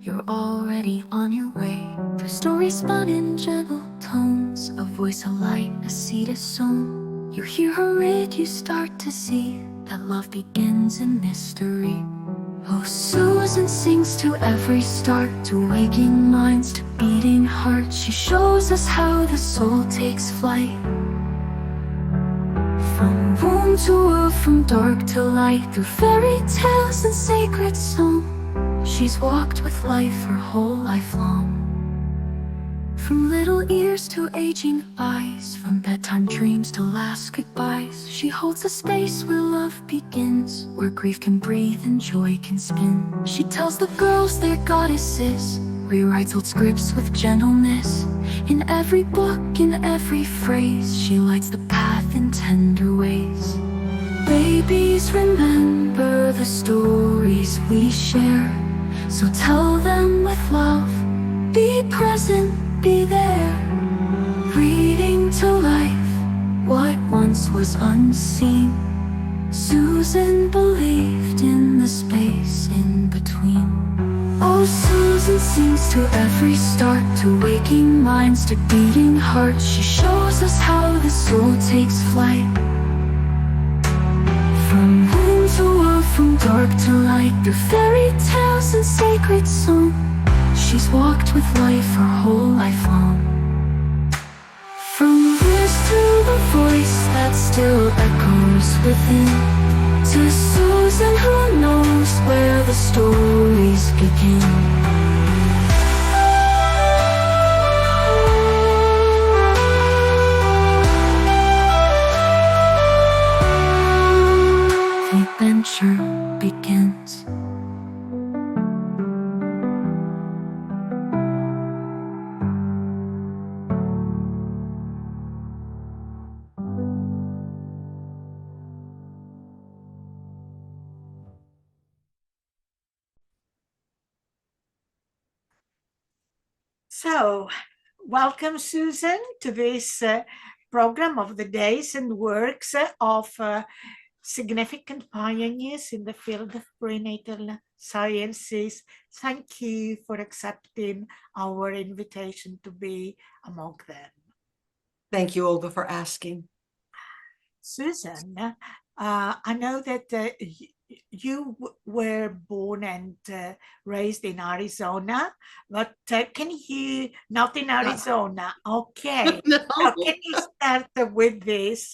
you're already on your way. The story spun in gentle tones, a voice alight, a seed is sown. You hear her read, you start to see that love begins in mystery. Oh, Susan sings to every start, to waking minds, to beating hearts. She shows us how the soul takes flight, from womb to womb, from dark to light, through fairy tales and sacred song. She's walked with life her whole life long. From little ears to aging eyes, from bedtime dreams to last goodbyes, she holds a space where love begins, where grief can breathe and joy can spin. She tells the girls they're goddesses, rewrites old scripts with gentleness. In every book, in every phrase, she lights the path in tender ways. Babies, remember the stories we share, so tell them with love. Be present, be there, reading to life what once was unseen. Susan believed in the space in between. Oh, Susan sings to every start, to waking minds, to beating hearts. She shows us how the soul takes flight, from womb to womb, from dark to light, through fairy tales and sacred song. She's walked with life her whole life long. From years to the voice that still echoes within, to Susan who knows where the stories begin. The adventure begins. So, welcome, Susan, to this program of the days and works of significant pioneers in the field of prenatal sciences. Thank you for accepting our invitation to be among them. Thank you, Olga, for asking. Susan, I know that you were born and raised in Arizona, but can you, not in Arizona, okay. No. Now, can you start with this?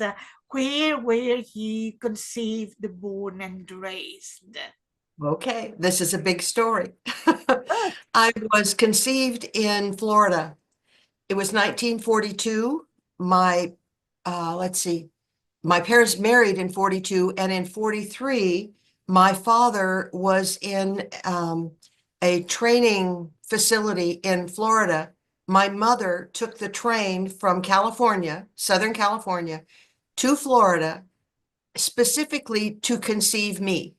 Where were you conceived, born, and raised? Okay, this is a big story. I was conceived in Florida. It was 1942. Let's see, my parents married in 42, and in 43, my father was in a training facility in Florida. My mother took the train from California, Southern California, to Florida, specifically to conceive me.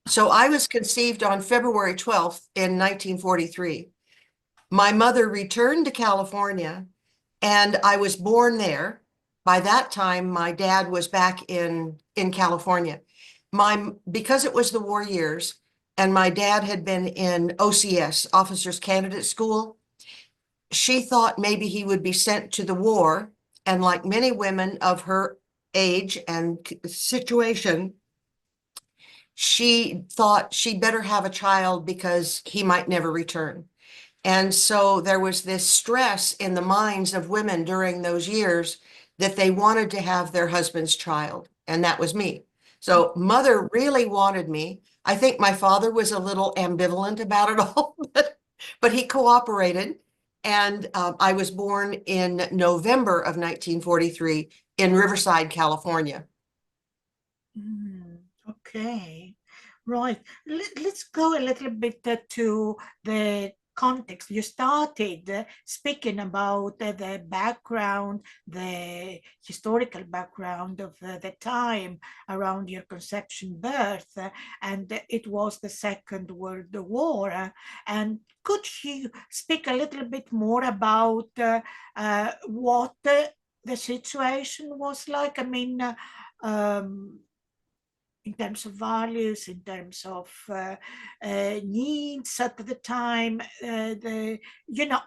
So I was conceived on February 12th in 1943. My mother returned to California, and I was born there. By that time, my dad was back in California. Because it was the war years, and my dad had been in OCS, Officers Candidate School, she thought maybe he would be sent to the war. And like many women of her age and situation, she thought she'd better have a child because he might never return. And so there was this stress in the minds of women during those years that they wanted to have their husband's child, and that was me. So mother really wanted me. I think my father was a little ambivalent about it all, but he cooperated. And I was born in November of 1943 in Riverside, California. Okay, right. Let's go a little bit to the context. You started speaking about the background, the historical background of the time around your conception birth, and it was the Second World War. And could you speak a little bit more about what the situation was like? I mean, um, in terms of values, in terms of needs at the time,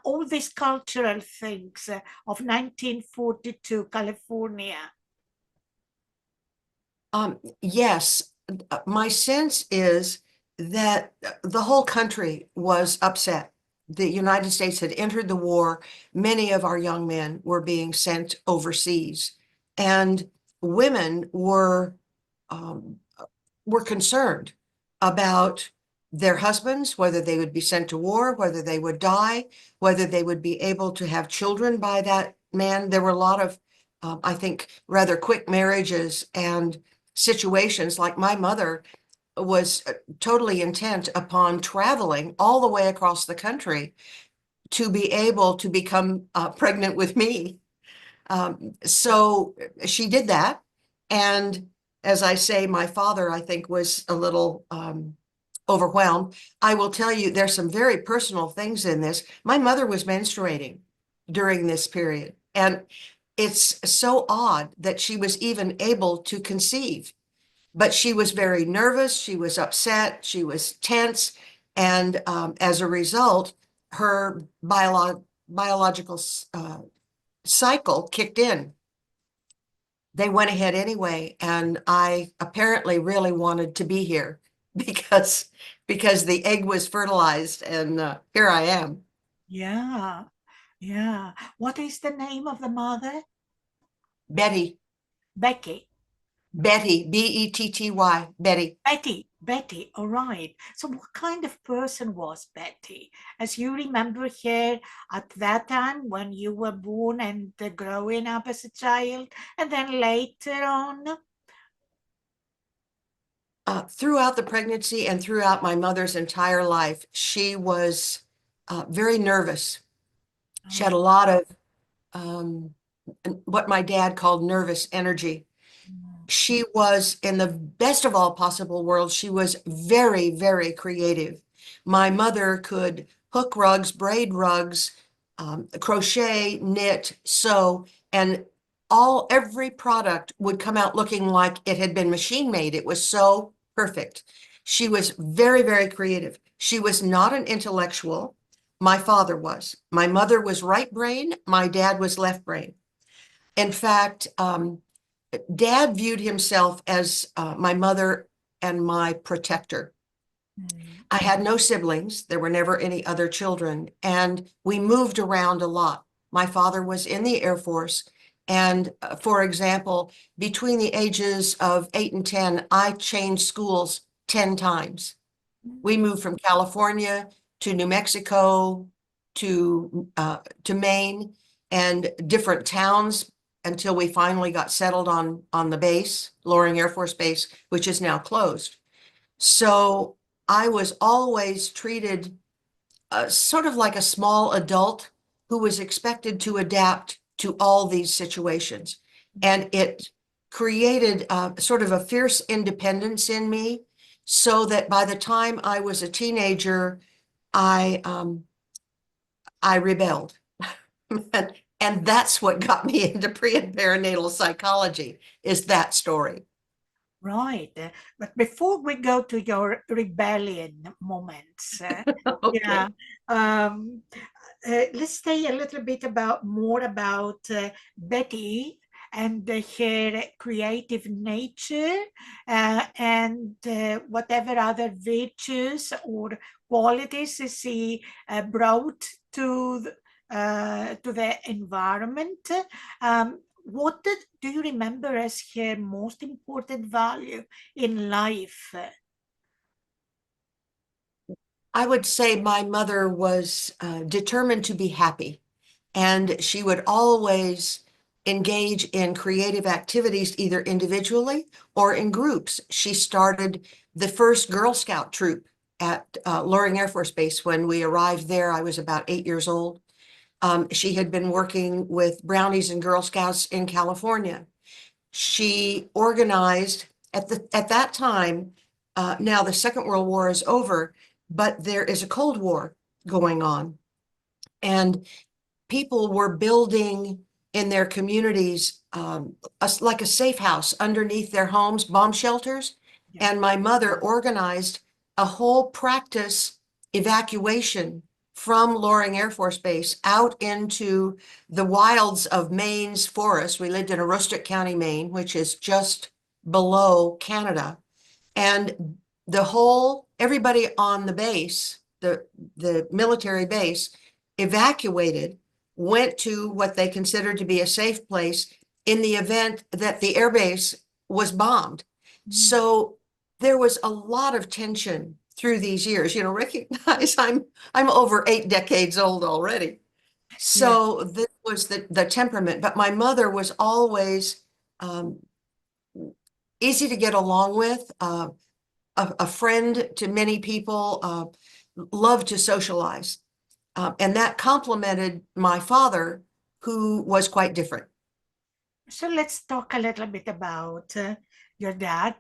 all these cultural things of 1942 California. Yes, my sense is that the whole country was upset. The United States had entered the war. Many of our young men were being sent overseas, and women um, were concerned about their husbands, whether they would be sent to war, whether they would die, whether they would be able to have children by that man. There were a lot of, I think, rather quick marriages and situations. Like my mother was totally intent upon traveling all the way across the country to be able to become pregnant with me. So she did that. And as I say, my father, I think, was a little overwhelmed. I will tell you, there's some very personal things in this. My mother was menstruating during this period. And it's so odd that she was even able to conceive. But she was very nervous. She was upset. She was tense. And as a result, her biological cycle kicked in. They went ahead anyway, and I apparently really wanted to be here because the egg was fertilized, and here I am. Yeah, yeah. What is the name of the mother? Betty, Becky. Betty, Betty, Betty. Betty, all right. So, what kind of person was Betty? As you remember her at that time when you were born and growing up as a child, and then later on? Throughout the pregnancy and throughout my mother's entire life, she was very nervous. She had Oh, a lot of um, what my dad called nervous energy. mm, She was, in the best of all possible worlds, she was very, very creative. My mother could hook rugs, braid rugs, crochet, knit, sew, and every product would come out looking like it had been machine made. It was so perfect. She was very, very creative. She was not an intellectual. My father was. My mother was right brain. My dad was left brain. In fact, Dad viewed himself as my mother and my protector. mm, I had no siblings. There were never any other children, and we moved around a lot. My father was in the Air Force, and for example, between the ages of 8 and 10, I changed schools 10 times. We mm, moved from California to New Mexico to Maine and different towns until we finally got settled on the base, Loring Air Force Base, which is now closed. So I was always treated sort of like a small adult who was expected to adapt to all these situations. And it created sort of a fierce independence in me, so that by the time I was a teenager, I I rebelled. And that's what got me into pre and perinatal psychology, is that story. right. But before we go to your rebellion moments, yeah, Okay. um, let's say a little bit more about Betty and her creative nature and whatever other virtues or qualities she brought to the environment. Do you remember as her most important value in life? I would say my mother was determined to be happy, and she would always engage in creative activities, either individually or in groups. She started the first Girl Scout troop at Loring Air Force Base. When we arrived there, I was about 8 years old. She had been working with Brownies and Girl Scouts in California. She organized at that time. Now the Second World War is over, but there is a Cold War going on, and people were building in their communities like a safe house underneath their homes, bomb shelters. Yeah. And my mother organized a whole practice evacuation from Loring Air Force Base out into the wilds of Maine's forest. We lived in Aroostook County, Maine, which is just below Canada. And everybody on the base, the military base, evacuated, went to what they considered to be a safe place in the event that the airbase was bombed. So there was a lot of tension through these years. Recognize I'm over 8 decades old already. Yeah. So this was the temperament, but my mother was always easy to get along with, a friend to many people, loved to socialize. And that complemented my father, who was quite different. So let's talk a little bit about your dad,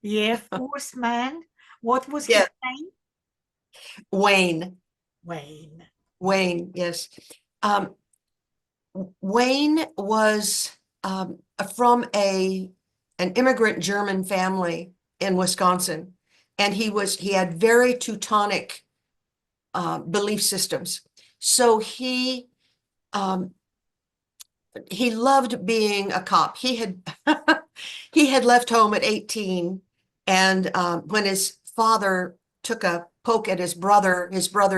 the Air Force man. What was his Yeah, name? Wayne. Wayne. Wayne, yes. Um, Wayne was from an immigrant German family in Wisconsin, and he had very Teutonic belief systems. So um, he loved being a cop. He had he had left home at 18, and when his father took a poke at his brother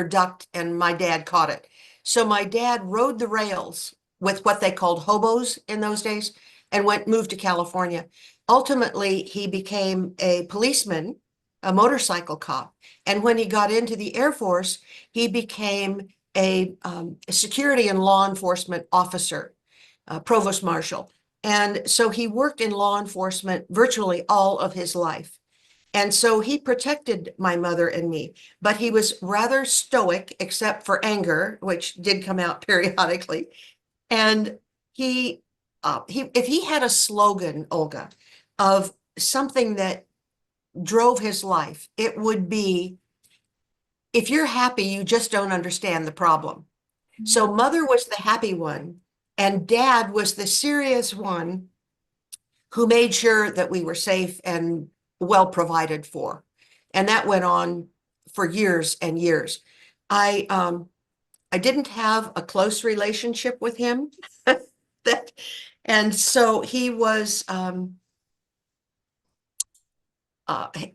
ducked, and my dad caught it. So my dad rode the rails with what they called hobos in those days, and moved to California. Ultimately, he became a policeman, a motorcycle cop, and when he got into the Air Force, he became a security and law enforcement officer, provost marshal. And so he worked in law enforcement virtually all of his life. And so he protected my mother and me, but he was rather stoic, except for anger, which did come out periodically. And if he had a slogan, Olga, of something that drove his life, it would be, if you're happy, you just don't understand the problem. So mother was the happy one, and dad was the serious one who made sure that we were safe and well provided for. And that went on for years and years. I didn't have a close relationship with him. that, and so he was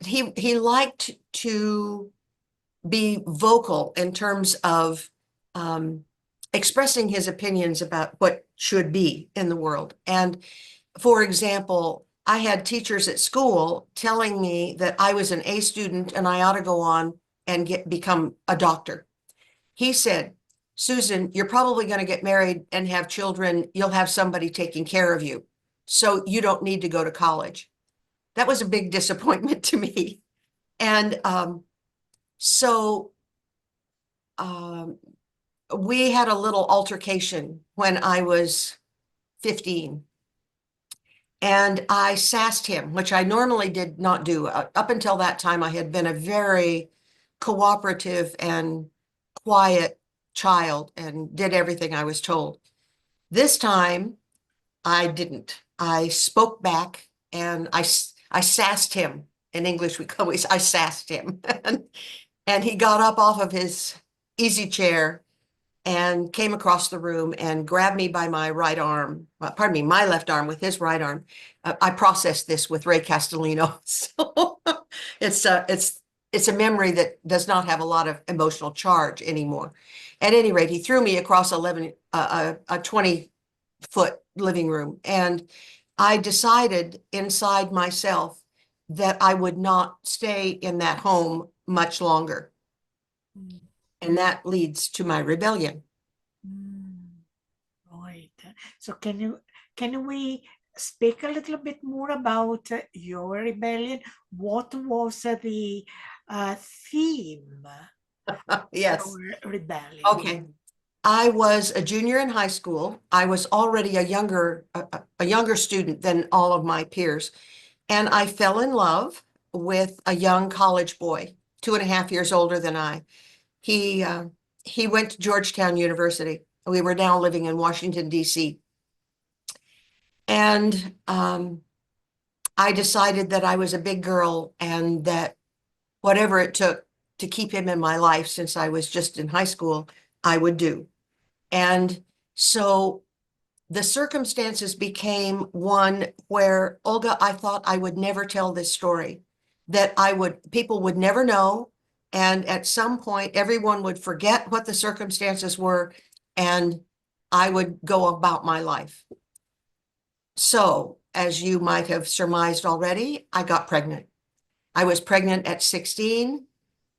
he liked to be vocal in terms of expressing his opinions about what should be in the world. And for example, I had teachers at school telling me that I was an A student and I ought to go on and become a doctor. He said, Susan, you're probably going to get married and have children. You'll have somebody taking care of you, so you don't need to go to college. That was a big disappointment to me. And so we had a little altercation when I was 15. And I sassed him, which I normally did not do. Up until that time, I had been a very cooperative and quiet child and did everything I was told. This time, I didn't. I spoke back, and I sassed him. In English, I sassed him. And he got up off of his easy chair and came across the room and grabbed me by my right arm, pardon me, my left arm with his right arm. I processed this with Ray Castellino. So it's a memory that does not have a lot of emotional charge anymore. At any rate, he threw me across a 20-foot living room, and I decided inside myself that I would not stay in that home much longer. And that leads to my rebellion. Right. So can we speak a little bit more about your rebellion? What was the theme of Yes. your rebellion? Okay. I was a junior in high school. I was already a younger student than all of my peers. And I fell in love with a young college boy, 2.5 years older than I. He he went to Georgetown University. We were now living in Washington, D.C. And I decided that I was a big girl and that whatever it took to keep him in my life since I was just in high school, I would do. And so the circumstances became one where, Olga, I thought I would never tell this story, that people would never know. And at some point, everyone would forget what the circumstances were, and I would go about my life. So, as you might have surmised already, I got pregnant. I was pregnant at 16.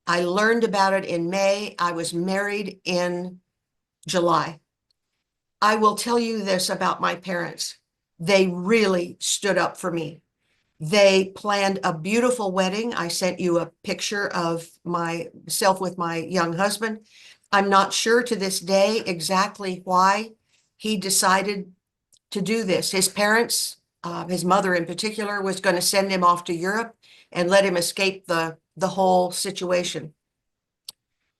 I learned about it in May. I was married in July. I will tell you this about my parents. They really stood up for me. They planned a beautiful wedding. I sent you a picture of myself with my young husband. I'm not sure to this day exactly why he decided to do this. His parents, his mother in particular, was going to send him off to Europe and let him escape the whole situation.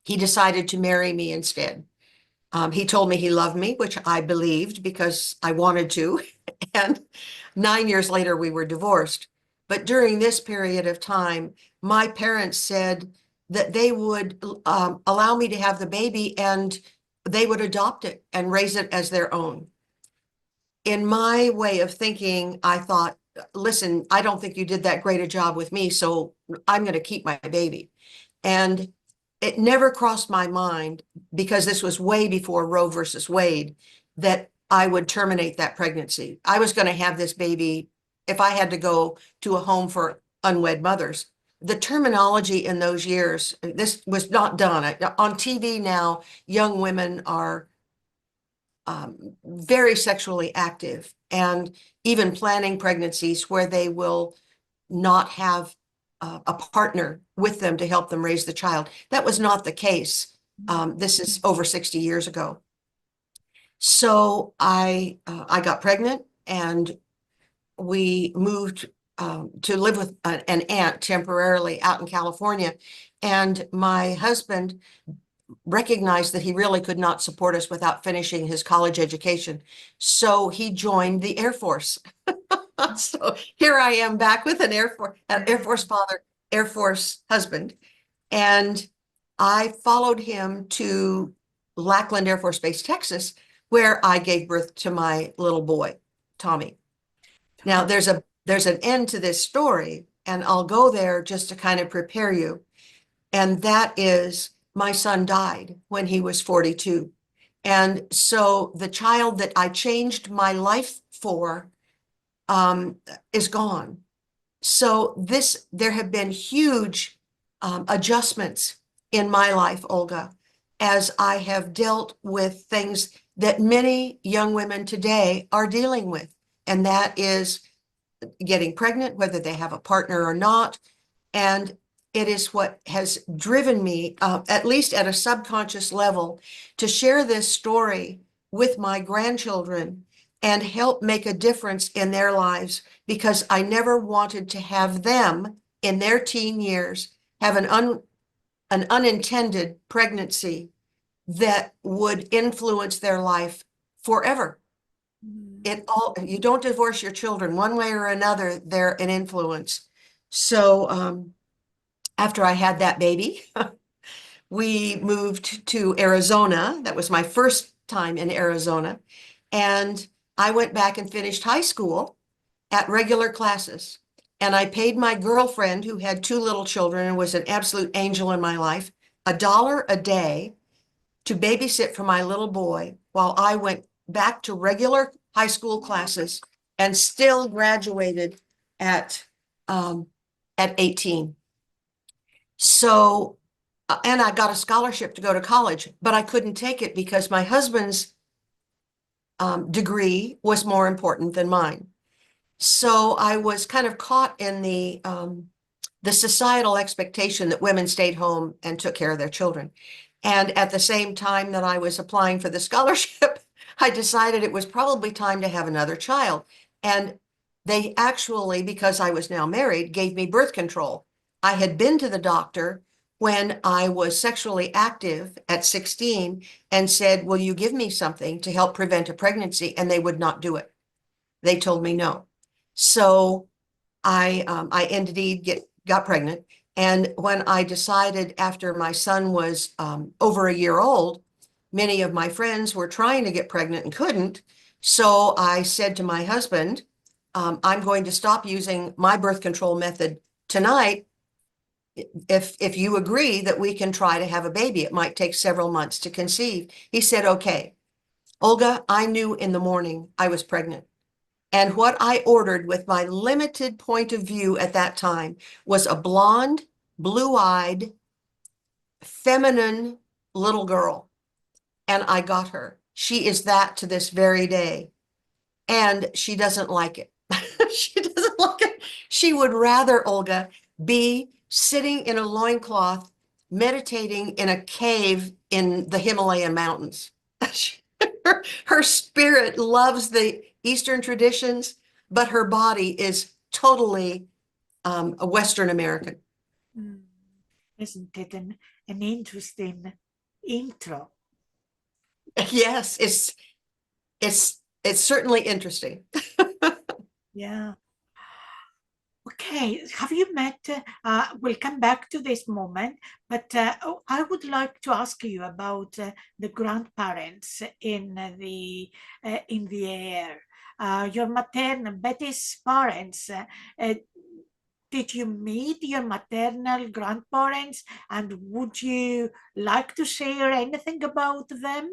He decided to marry me instead. He told me he loved me, which I believed because I wanted to. And 9 years later, we were divorced. But during this period of time, my parents said that they would allow me to have the baby and they would adopt it and raise it as their own. In my way of thinking, I thought, listen, I don't think you did that great a job with me, so I'm going to keep my baby. And it never crossed my mind, because this was way before Roe versus Wade, that I would terminate that pregnancy. I was going to have this baby if I had to go to a home for unwed mothers. The terminology in those years, this was not done. On TV now, young women are very sexually active and even planning pregnancies where they will not have a partner with them to help them raise the child. That was not the case. This is over 60 years ago. So I got pregnant and we moved to live with an aunt temporarily out in California. And my husband recognized that he really could not support us without finishing his college education. So he joined the Air Force. So here I am back with an Air Force father, Air Force husband. And I followed him to Lackland Air Force Base, Texas, where I gave birth to my little boy, Tommy. Now there's an end to this story, and I'll go there just to kind of prepare you. And that is, my son died when he was 42. And so the child that I changed my life for is gone. So there have been huge adjustments in my life, Olga, as I have dealt with things that many young women today are dealing with. And that is getting pregnant, whether they have a partner or not. And it is what has driven me, at least at a subconscious level, to share this story with my grandchildren and help make a difference in their lives, because I never wanted to have them in their teen years have an unintended pregnancy that would influence their life forever. You don't divorce your children one way or another, they're an influence. So after I had that baby, we moved to Arizona. That was my first time in Arizona. And I went back and finished high school at regular classes. And I paid my girlfriend, who had two little children and was an absolute angel in my life, $1 a day to babysit for my little boy while I went back to regular high school classes and still graduated at 18. So, and I got a scholarship to go to college, but I couldn't take it because my husband's degree was more important than mine. So I was kind of caught in the societal expectation that women stayed home and took care of their children. And at the same time that I was applying for the scholarship, I decided it was probably time to have another child. And they actually, because I was now married, gave me birth control. I had been to the doctor when I was sexually active at 16 and said, will you give me something to help prevent a pregnancy? And they would not do it. They told me no. So I indeed got pregnant. And when I decided after my son was over a year old, many of my friends were trying to get pregnant and couldn't. So I said to my husband, I'm going to stop using my birth control method tonight. If you agree that we can try to have a baby, it might take several months to conceive. He said, okay. Olga, I knew in the morning I was pregnant. And what I ordered with my limited point of view at that time was a blonde, blue-eyed, feminine little girl. And I got her. She is that to this very day. And she doesn't like it. She doesn't like it. She would rather, Olga, be sitting in a loincloth, meditating in a cave in the Himalayan mountains. Her spirit loves the Eastern traditions, but her body is totally a Western American. Isn't it an interesting intro? Yes, it's certainly interesting. Yeah. Okay, have you met? We'll come back to this moment, but I would like to ask you about the grandparents in the air. Your maternal Betty's parents. Did you meet your maternal grandparents, and would you like to share anything about them?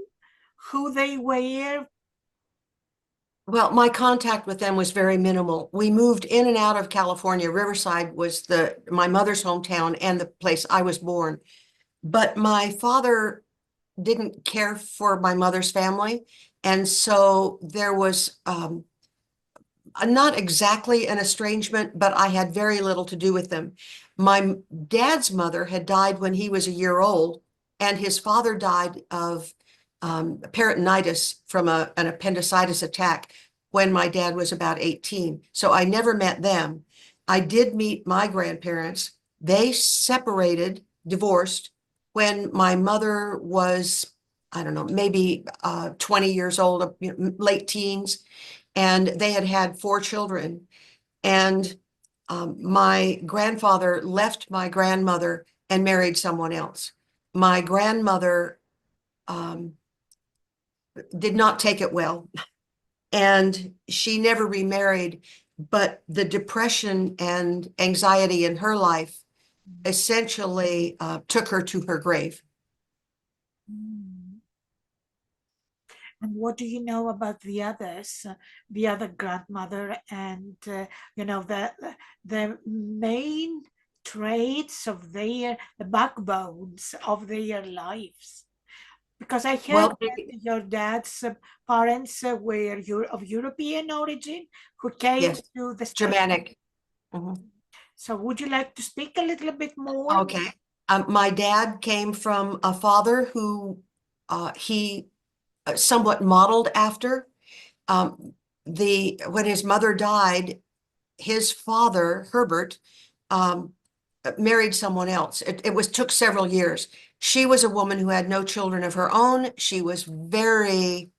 Who they were? Well, my contact with them was very minimal. We moved in and out of California. Riverside was my mother's hometown and the place I was born. But my father didn't care for my mother's family. And so there was not exactly an estrangement, but I had very little to do with them. My dad's mother had died when he was a year old, and his father died of peritonitis from an appendicitis attack when my dad was about 18. So I never met them. I did meet my grandparents. They separated, divorced, when my mother was, I don't know, maybe 20 years old, late teens, and they had had 4 children. And my grandfather left my grandmother and married someone else. My grandmother did not take it well, and she never remarried, but the depression and anxiety in her life essentially took her to her grave. Mm. And what do you know about the others, the other grandmother, and the main traits of the backbones of their lives? Because I heard Well, that your dad's parents were of European origin who came yes, to the States. Germanic. Mhm. So would you like to speak a little bit more? Okay. My dad came from a father who he somewhat modeled after. When his mother died, his father, Herbert, married someone else. It took several years. She was a woman who had no children of her own. She was very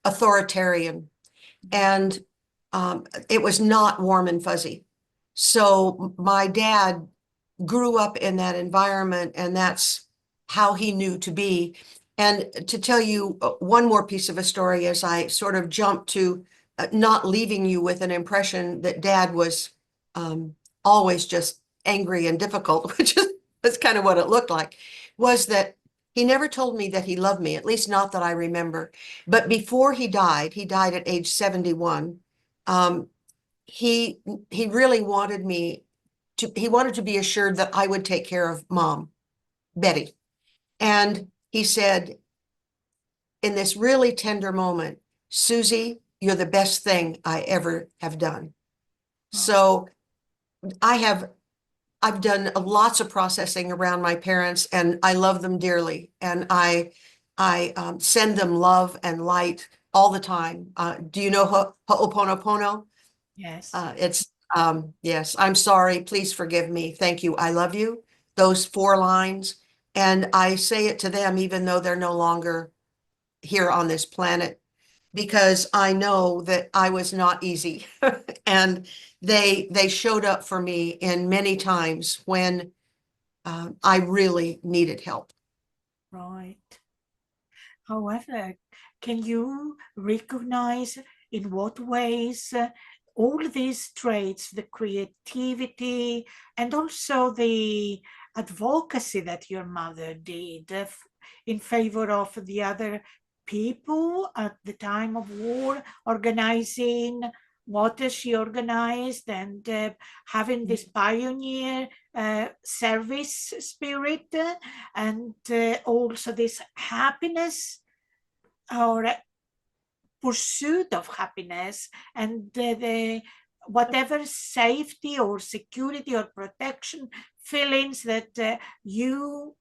authoritarian, and it was not warm and fuzzy. So my dad grew up in that environment, and that's how he knew to be. And to tell you one more piece of a story, as I sort of jump to not leaving you with an impression that dad was always just angry and difficult, which is kind of what it looked like, was that he never told me that he loved me, at least not that I remember. But before he died at age 71. He really wanted he wanted to be assured that I would take care of mom, Betty. And he said, in this really tender moment, Susie, you're the best thing I ever have done. So I've done lots of processing around my parents, and I love them dearly. And I send them love and light all the time. Do you know Ho'oponopono? Yes. Yes, I'm sorry, please forgive me, thank you, I love you, those 4 lines. And I say it to them even though they're no longer here on this planet, because I know that I was not easy. And they showed up for me in many times when I really needed help. Right. However, can you recognize in what ways all these traits, the creativity and also the advocacy that your mother did in favor of the other people at the time of war, organizing what she organized and having this pioneer service spirit and also this happiness or pursuit of happiness and the whatever safety or security or protection feelings that you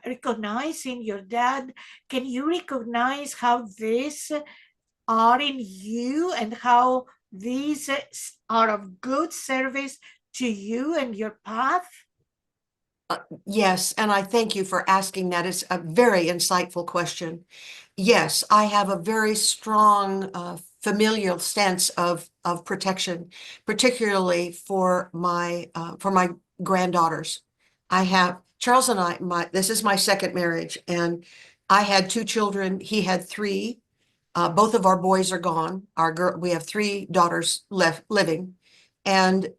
recognize in your dad. Can you recognize how these are in you and how these are of good service to you and your path? Yes, and I thank you for asking that. It's a very insightful question. Yes, I have a very strong familial sense of protection, particularly for my granddaughters. I have Charles and I, this is my second marriage, and I had two children. He had three. Both of our boys are gone. We have three daughters left living, and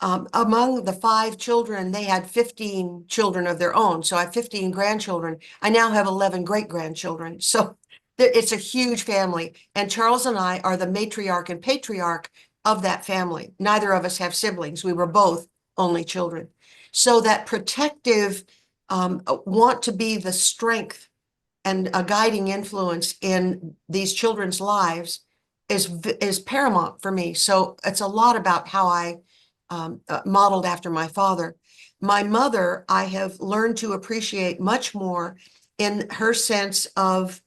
among the five children, they had 15 children of their own. So I have 15 grandchildren. I now have 11 great grandchildren. So it's a huge family. And Charles and I are the matriarch and patriarch of that family. Neither of us have siblings. We were both only children. So that protective want to be the strength and a guiding influence in these children's lives is paramount for me. So it's a lot about how I modeled after my father. My mother, I have learned to appreciate much more in her sense of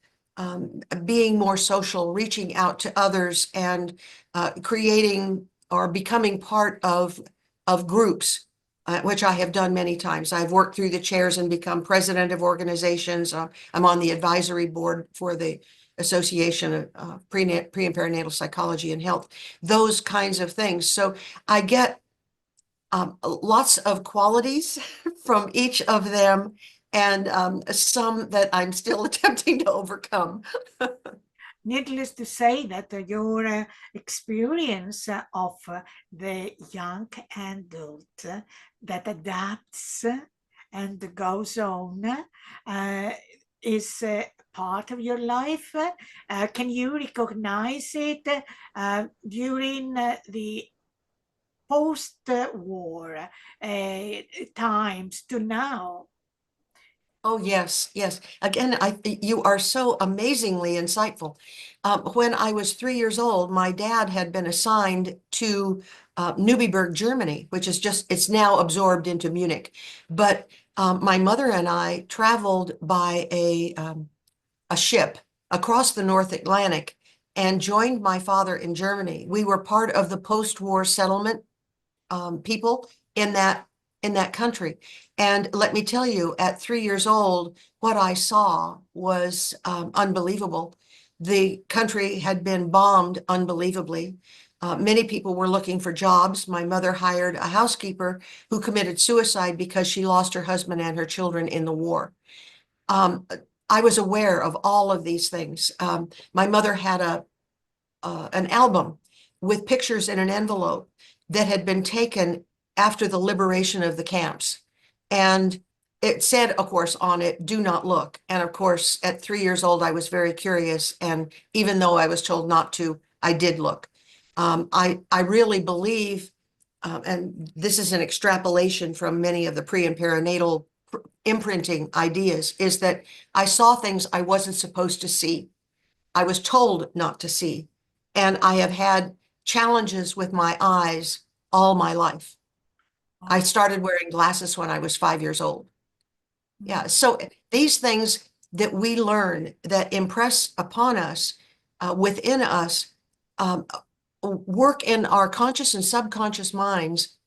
being more social, reaching out to others, and creating or becoming part of groups, which I have done many times. I've worked through the chairs and become president of organizations. I'm on the advisory board for the Association of Pre and Perinatal Psychology and Health, those kinds of things. So I get lots of qualities from each of them, and some that I'm still attempting to overcome. Needless to say that your experience of the young adult that adapts and goes on is part of your life. Can you recognize it during the post-war times to now? Oh, yes, yes. Again, you are so amazingly insightful. When I was 3 years old, my dad had been assigned to Newbyberg, Germany, which is it's now absorbed into Munich. But my mother and I traveled by a ship across the North Atlantic and joined my father in Germany. We were part of the post-war settlement people in that country. And let me tell you, at 3 years old, what I saw was unbelievable. The country had been bombed unbelievably. Many people were looking for jobs. My mother hired a housekeeper who committed suicide because she lost her husband and her children in the war. I was aware of all of these things. My mother had an album with pictures in an envelope that had been taken after the liberation of the camps. And it said, of course, on it, "Do not look." And of course, at 3 years old, I was very curious. And even though I was told not to, I did look. I really believe, and this is an extrapolation from many of the pre and perinatal imprinting ideas, is that I saw things I wasn't supposed to see. I was told not to see. And I have had challenges with my eyes all my life. I started wearing glasses when I was 5 years old. Yeah, so these things that we learn that impress upon us, within us, work in our conscious and subconscious minds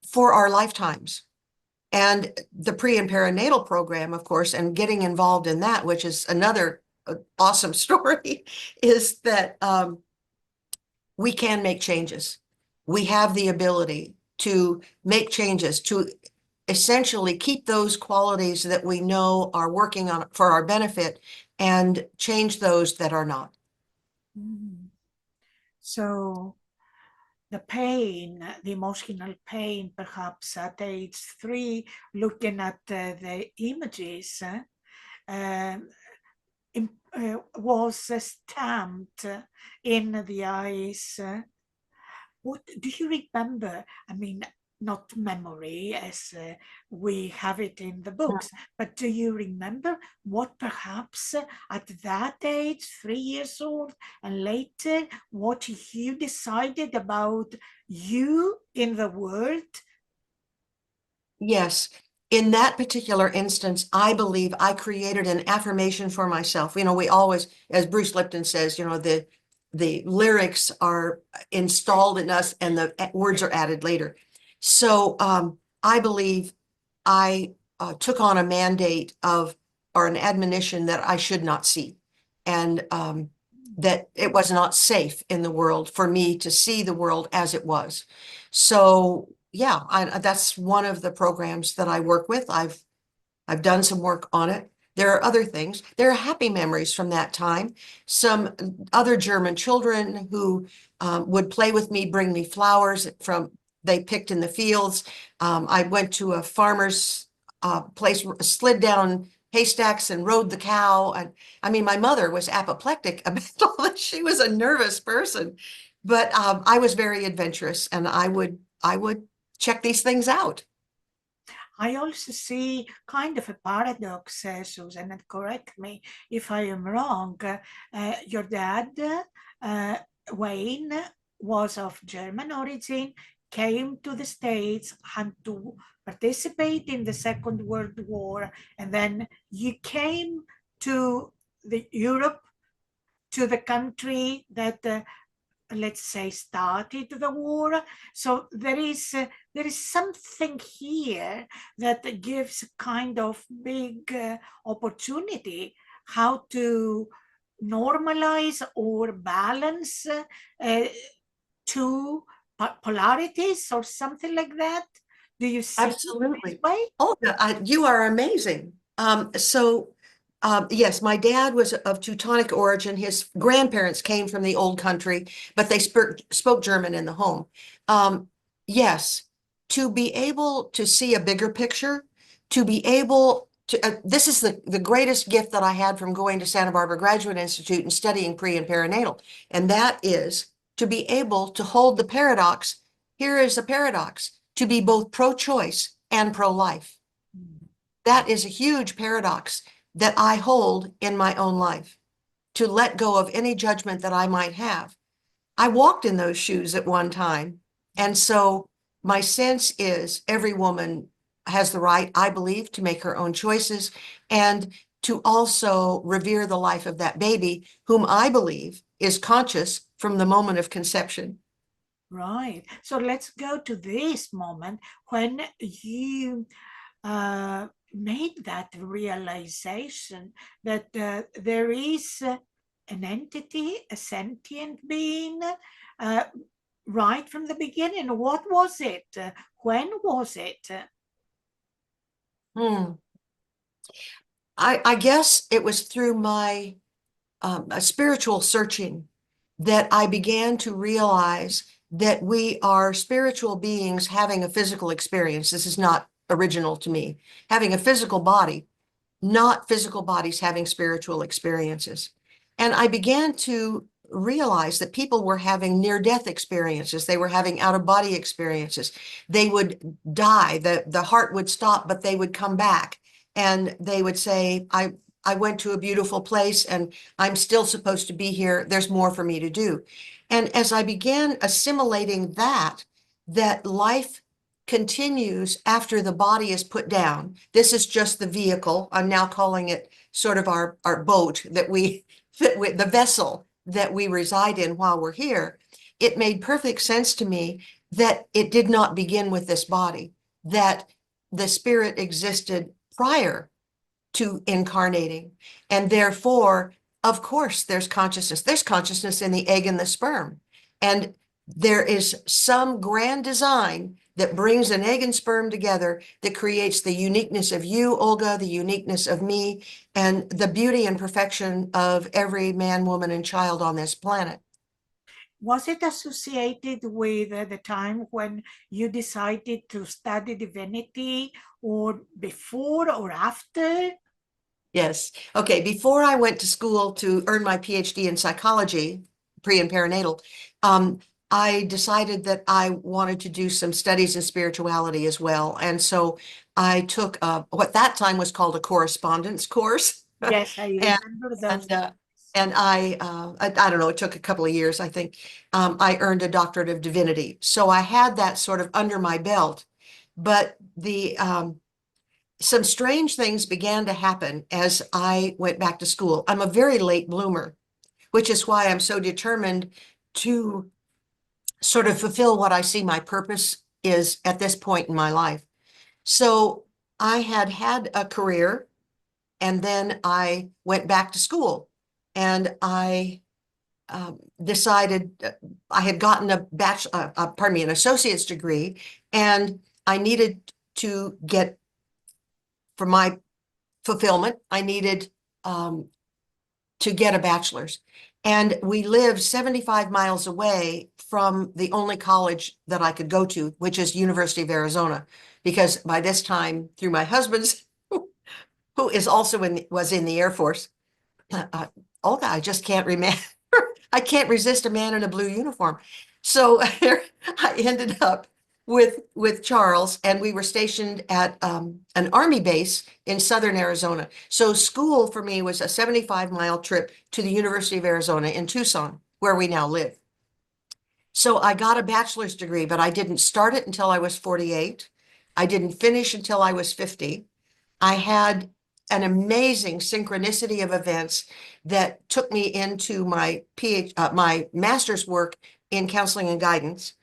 for our lifetimes. And the pre and perinatal program, of course, and getting involved in that, which is another awesome story is that we can make changes. We have the ability to make changes, to essentially keep those qualities that we know are working on for our benefit and change those that are not. Mm. So the pain, the emotional pain, perhaps at age 3, looking at the images, um, was stamped in the eyes. What do you remember? I mean, not memory as we have it in the books, but do you remember what perhaps at that age, 3 years old, and later, what you decided about you in the world? Yes. In that particular instance, I believe I created an affirmation for myself. You know, we always, as Bruce Lipton says, you know, the lyrics are installed in us and the words are added later. So I believe I took on a mandate of, or an admonition that I should not see. And that it was not safe in the world for me to see the world as it was. So yeah, that's one of the programs that I work with. I've done some work on it. There are other things. There are happy memories from that time. Some other German children who would play with me, bring me flowers from they picked in the fields. I went to a farmer's place, slid down haystacks and rode the cow. And I mean, my mother was apoplectic about all this. She was a nervous person, but I was very adventurous, and I would check these things out. I also see kind of a paradox, Susan, and correct me if I am wrong. Your dad, uh, Wayne, was of German origin, came to the States, had to participate in the Second World War, and then you came to the Europe, to the country that let's say started the war. So there is something here that gives kind of big opportunity how to normalize or balance two polarities or something like that. Do you see it this Absolutely. way? Olga, you are amazing. Yes, my dad was of Teutonic origin. His grandparents came from the old country, but they spoke German in the home. Yes, to be able to see a bigger picture, to be able to, this is the greatest gift that I had from going to Santa Barbara Graduate Institute and studying pre and perinatal. And that is to be able to hold the paradox. Here is a paradox, to be both pro-choice and pro-life. That is a huge paradox that I hold in my own life, to let go of any judgment that I might have. I walked in those shoes at one time. And so my sense is every woman has the right, I believe, to make her own choices and to also revere the life of that baby, whom I believe is conscious from the moment of conception. Right. So let's go to this moment when you made that realization that there is an entity, a sentient being, uh, right from the beginning. What was it? When was it? Hmm. I guess it was through my a spiritual searching that I began to realize that we are spiritual beings having a physical experience. This is not original to me. Having a physical body, not physical bodies having spiritual experiences. And I began to realize that people were having near-death experiences. They were having out-of-body experiences. They would die, the heart would stop, but they would come back. And they would say, I went to a beautiful place and I'm still supposed to be here. There's more for me to do. And as I began assimilating that, that life continues after the body is put down. This is just the vehicle. I'm now calling it sort of our boat that the vessel that we reside in while we're here. It made perfect sense to me that it did not begin with this body, that the spirit existed prior to incarnating, and therefore of course, there's consciousness. There's consciousness in the egg and the sperm. And there is some grand design that brings an egg and sperm together that creates the uniqueness of you, Olga, the uniqueness of me, and the beauty and perfection of every man, woman, and child on this planet. Was it associated with the time when you decided to study divinity, or before or after? Yes. Okay. Before I went to school to earn my PhD in psychology, pre and perinatal, I decided that I wanted to do some studies in spirituality as well. And so I took what that time was called a correspondence course. Yes, I And remember those. and uh, and I don't know, it took a couple of years, I think. I earned a doctorate of divinity. So I had that sort of under my belt. But the some strange things began to happen as I went back to school. I'm a very late bloomer, which is why I'm so determined to sort of fulfill what I see my purpose is at this point in my life. So I had had a career, and then I went back to school, and I decided I had gotten a an associate's degree, and I needed to get, for my fulfillment, I needed to get a bachelor's. And we lived 75 miles away from the only college that I could go to, which is University of Arizona, because by this time, through my husband's, who is also was in the Air Force, Olga, I just can't remember. I can't resist a man in a blue uniform. So I ended up with Charles, and we were stationed at an Army base in southern Arizona. So school for me was a 75-mile trip to the University of Arizona in Tucson, where we now live. So I got a bachelor's degree, but I didn't start it until I was 48. I didn't finish until I was 50. I had an amazing synchronicity of events that took me into my my master's work in counseling and guidance.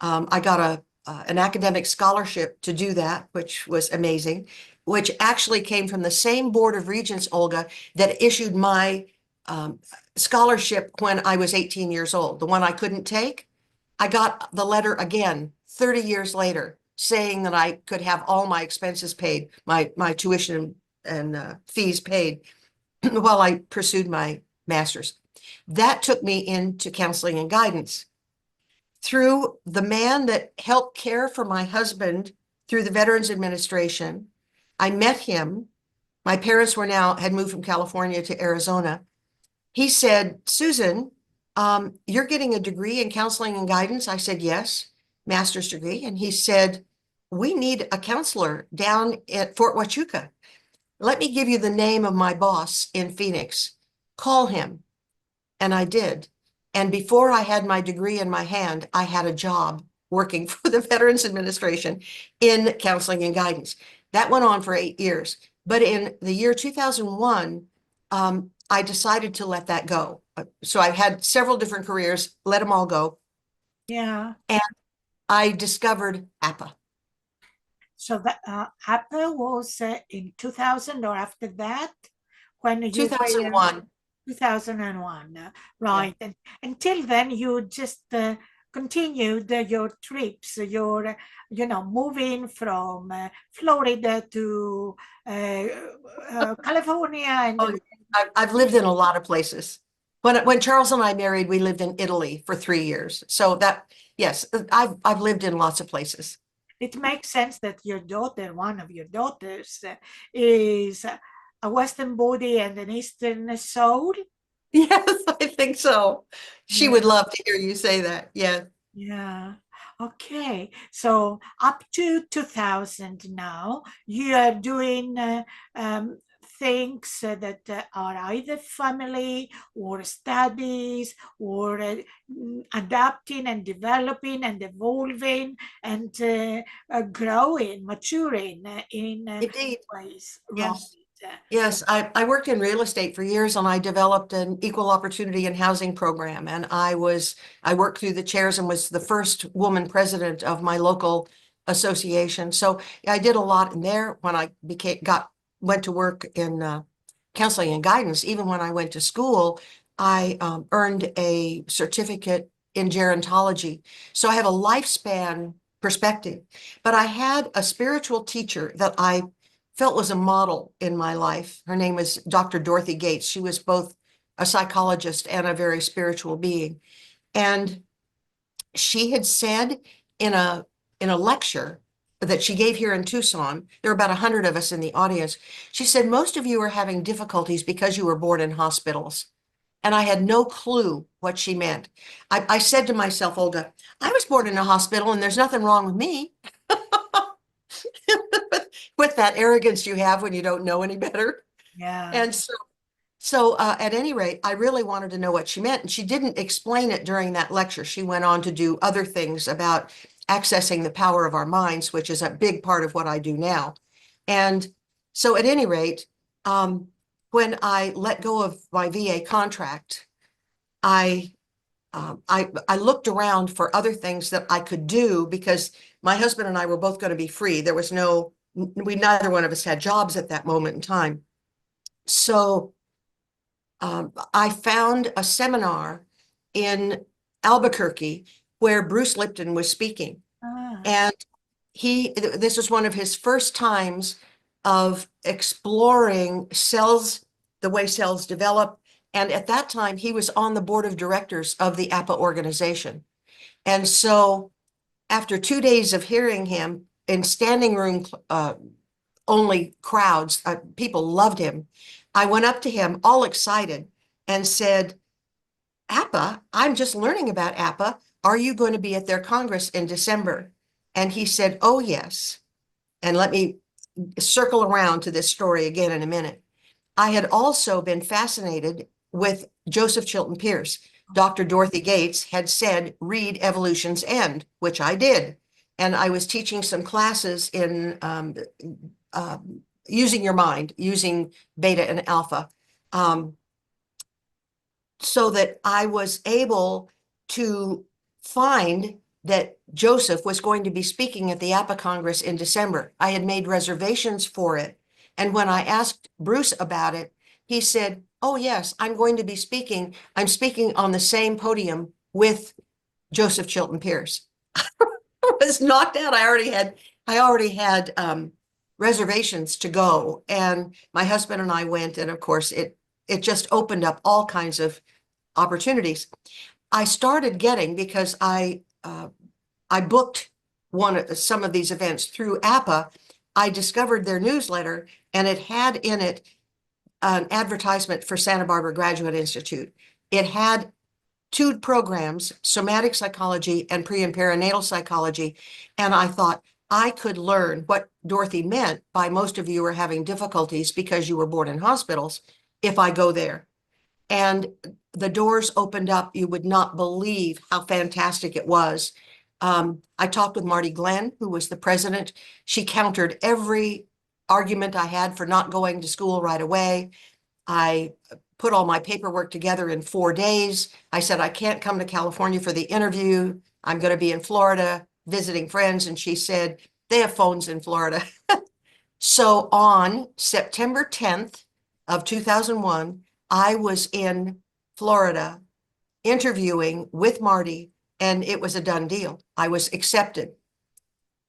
I got an academic scholarship to do that, which was amazing, which actually came from the same Board of Regents, Olga, that issued my scholarship when I was 18 years old, the one I couldn't take. I got the letter again 30 years later saying that I could have all my expenses paid, my tuition and fees paid while I pursued my master's. That took me into counseling and guidance. Through the man that helped care for my husband through the Veterans Administration, I met him. My parents had moved from California to Arizona. He said, Susan, you're getting a degree in counseling and guidance? I said, yes, master's degree. And he said, we need a counselor down at Fort Huachuca. Let me give you the name of my boss in Phoenix. Call him. And I did. And before I had my degree in my hand, I had a job working for the Veterans Administration in counseling and guidance. That went on for 8 years. But in the year 2001, I decided to let that go. So I've had several different careers, let them all go. Yeah. And I discovered APA. So that Apple was in 2000 or after that, when you were 2001. 2001, Yeah. right? And until then, you just continued your trips, your moving from Florida to California, and Oh, I've lived in a lot of places. When Charles and I married, we lived in Italy for 3 years. So that, yes, I've lived in lots of places. it makes sense that your daughter, one of your daughters, is a Western body and an Eastern soul. Yes, I think so. She Yeah. would love to hear you say that. Yeah. Yeah. Okay. So up to 2000 now, you are doing things that are either family or studies or adapting and developing and evolving and growing, maturing in Indeed. ways. Right. Yes. Yes, I worked in real estate for years, and I developed an equal opportunity and housing program. And I worked through the chairs and was the first woman president of my local association. So I did a lot in there when I went to work in counseling and guidance. Even when I went to school, I earned a certificate in gerontology. So I have a lifespan perspective. But I had a spiritual teacher that I felt was a model in my life. Her name was Dr. Dorothy Gates. She was both a psychologist and a very spiritual being. And she had said in a lecture that she gave here in Tucson, there were about 100 of us in the audience. She said, most of you are having difficulties because you were born in hospitals. And I had no clue what she meant. I said to myself, Olga, I was born in a hospital and there's nothing wrong with me. With that arrogance you have when you don't know any better. Yeah. And so at any rate, I really wanted to know what she meant. And she didn't explain it during that lecture. She went on to do other things about accessing the power of our minds, which is a big part of what I do now. And so at any rate, when I let go of my VA contract, I looked around for other things that I could do because my husband and I were both going to be free. There was neither one of us had jobs at that moment in time. So I found a seminar in Albuquerque where Bruce Lipton was speaking. And this was one of his first times of exploring cells, the way cells develop. And at that time, he was on the board of directors of the APA organization. And so after 2 days of hearing him in standing room only crowds, people loved him. I went up to him all excited and said, APA, I'm just learning about APA. Are you going to be at their Congress in December? And he said, oh, yes. And let me circle around to this story again in a minute. I had also been fascinated with Joseph Chilton Pierce. Dr. Dorothy Gates had said, read Evolution's End, which I did. And I was teaching some classes in using your mind, using beta and alpha, so that I was able to find that Joseph was going to be speaking at the APA Congress in December. I had made reservations for it. And when I asked Bruce about it, he said, oh, yes, I'm going to be speaking. I'm speaking on the same podium with Joseph Chilton Pierce. I was knocked out. I already had reservations to go. And my husband and I went. And of course, it just opened up all kinds of opportunities. I started getting, because I booked some of these events through APA, I discovered their newsletter, and it had in it an advertisement for Santa Barbara Graduate Institute. It had 2 programs, somatic psychology and pre and perinatal psychology. And I thought I could learn what Dorothy meant by most of you are having difficulties because you were born in hospitals if I go there. And the doors opened up. You would not believe how fantastic it was. I talked with Marty Glenn, who was the president. She countered every argument I had for not going to school right away. I put all my paperwork together in 4 days. I said, I can't come to California for the interview. I'm going to be in Florida visiting friends. And she said, they have phones in Florida. So on September 10th of 2001, I was in Florida interviewing with Marty, and it was a done deal. I was accepted.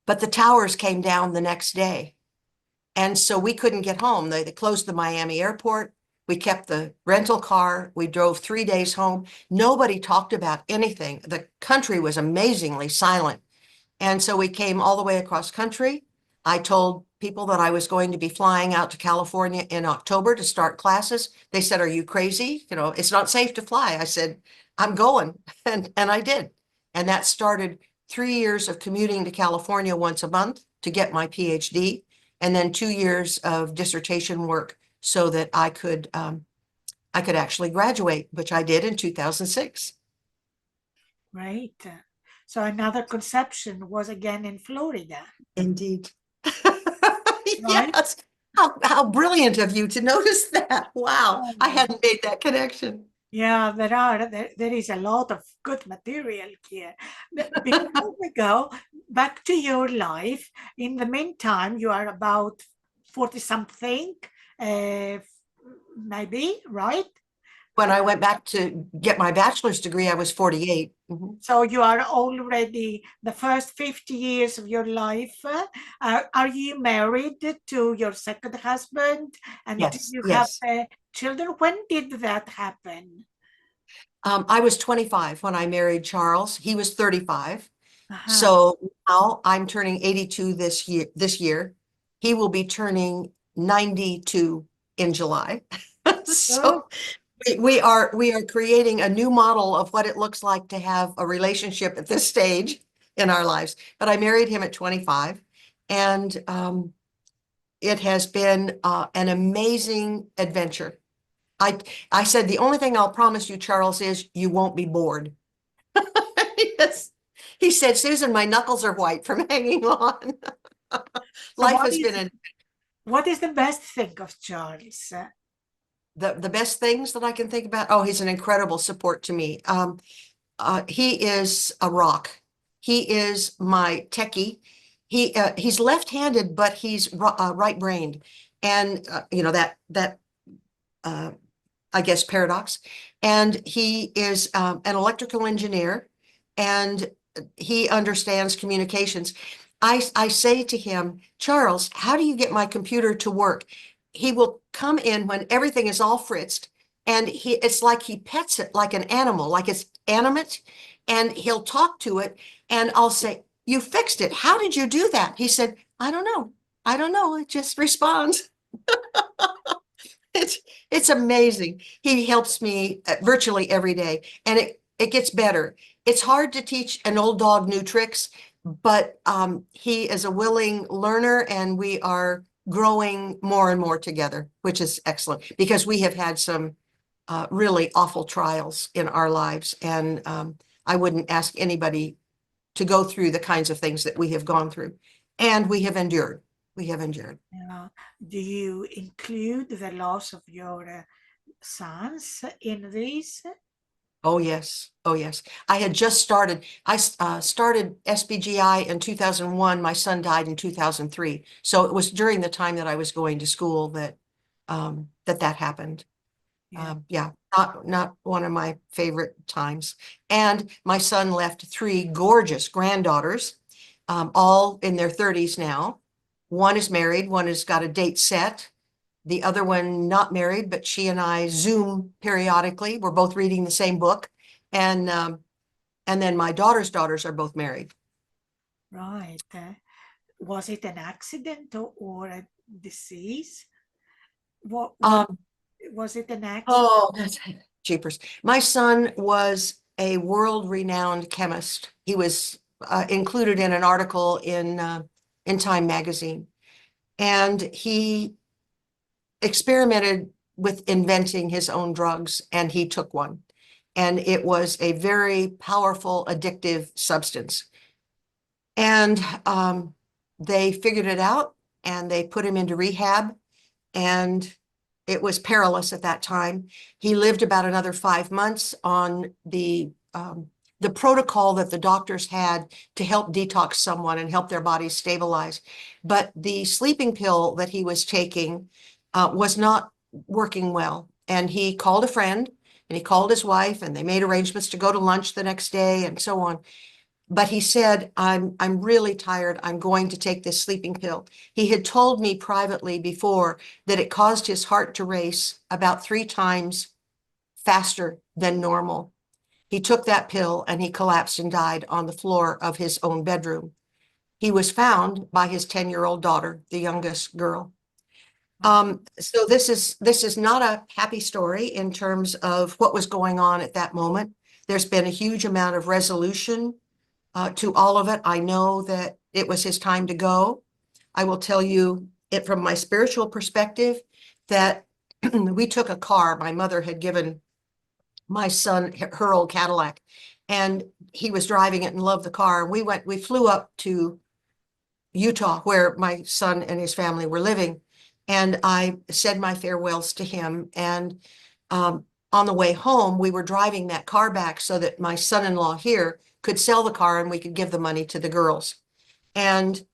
But the towers came down the next day. And so we couldn't get home. They closed the Miami airport. We kept the rental car. We drove 3 days home. Nobody talked about anything. The country was amazingly silent. And so we came all the way across country. I told people that I was going to be flying out to California in October to start classes. They said, are you crazy? You know, it's not safe to fly. I said, I'm going. And I did. And that started 3 years of commuting to California once a month to get my PhD, and then 2 years of dissertation work so that I could actually graduate, which I did in 2006. Right. So another conception was again in Florida. Indeed. Right? Yes. How brilliant of you to notice that. Wow. I hadn't made that connection. Yeah, there is a lot of good material here. Before we go back to your life, in the meantime, you are about 40 something. maybe, right? When I went back to get my bachelor's degree, I was 48. Mhm. So you are already the first 50 years of your life. Are you married to your second husband? And do Yes, you have yes. children? When did that happen? I was 25 when I married Charles. He was 35. Uh-huh. So now I'm turning 82 this year. He will be turning 92 in July. Oh, So we are creating a new model of what it looks like to have a relationship at this stage in our lives. But I married him at 25, and it has been an amazing adventure. I I said the only thing I'll promise you, Charles, is you won't be bored. Yes. He said, Susan, my knuckles are white from hanging on. so Life has been what is the best thing of Charles? the best things that I can think about. Oh, he's an incredible support to me. He is a rock. He is my techie. He's left-handed, but he's right-brained, and that uh, I guess paradox. And he is an electrical engineer, and he understands communications. I say to him, Charles, how do you get my computer to work? He will come in when everything is all fritzed, and it's like he pets it like an animal, like it's animate, and he'll talk to it, and I'll say, you fixed it. How did you do that? He said, I don't know. I don't know. It just responds. It's it's amazing. He helps me virtually every day, and it gets better. It's hard to teach an old dog new tricks, but he is a willing learner, and we are growing more and more together, which is excellent because we have had some really awful trials in our lives, and I wouldn't ask anybody to go through the kinds of things that we have gone through, and we have endured. We have endured. Do you include the loss of your sons in this? Oh, yes. Oh, yes. I had just started. I started SBGI in 2001. My son died in 2003. So it was during the time that I was going to school that that happened. Yeah. Yeah, not one of my favorite times. And my son left three gorgeous granddaughters, all in their 30s now. One is married, one has got a date set. The other one not married, but she and I Zoom periodically. We're both reading the same book. And then my daughter's daughters are both married. Right. Was it an accident or a disease? What Um, was it an accident? oh, that's jeepers. My son was a world-renowned chemist. He was included in an article in Time magazine, and he experimented with inventing his own drugs, and he took one. And it was a very powerful, addictive substance. And they figured it out, and they put him into rehab, and it was perilous at that time. He lived about another 5 months on the protocol that the doctors had to help detox someone and help their bodies stabilize. But the sleeping pill that he was taking was not working well. And he called a friend, and he called his wife, and they made arrangements to go to lunch the next day and so on. But he said, I'm really tired. I'm going to take this sleeping pill. He had told me privately before that it caused his heart to race about 3 times faster than normal. He took that pill and he collapsed and died on the floor of his own bedroom. He was found by his 10-year-old daughter, the youngest girl. So this is not a happy story in terms of what was going on at that moment. There's been a huge amount of resolution to all of it. I know that it was his time to go. I will tell you it from my spiritual perspective that we took a car. My mother had given my son her old Cadillac, and he was driving it and loved the car. We flew up to Utah where my son and his family were living, and I said my farewells to him. And on the way home, we were driving that car back so that my son-in-law here could sell the car and we could give the money to the girls. And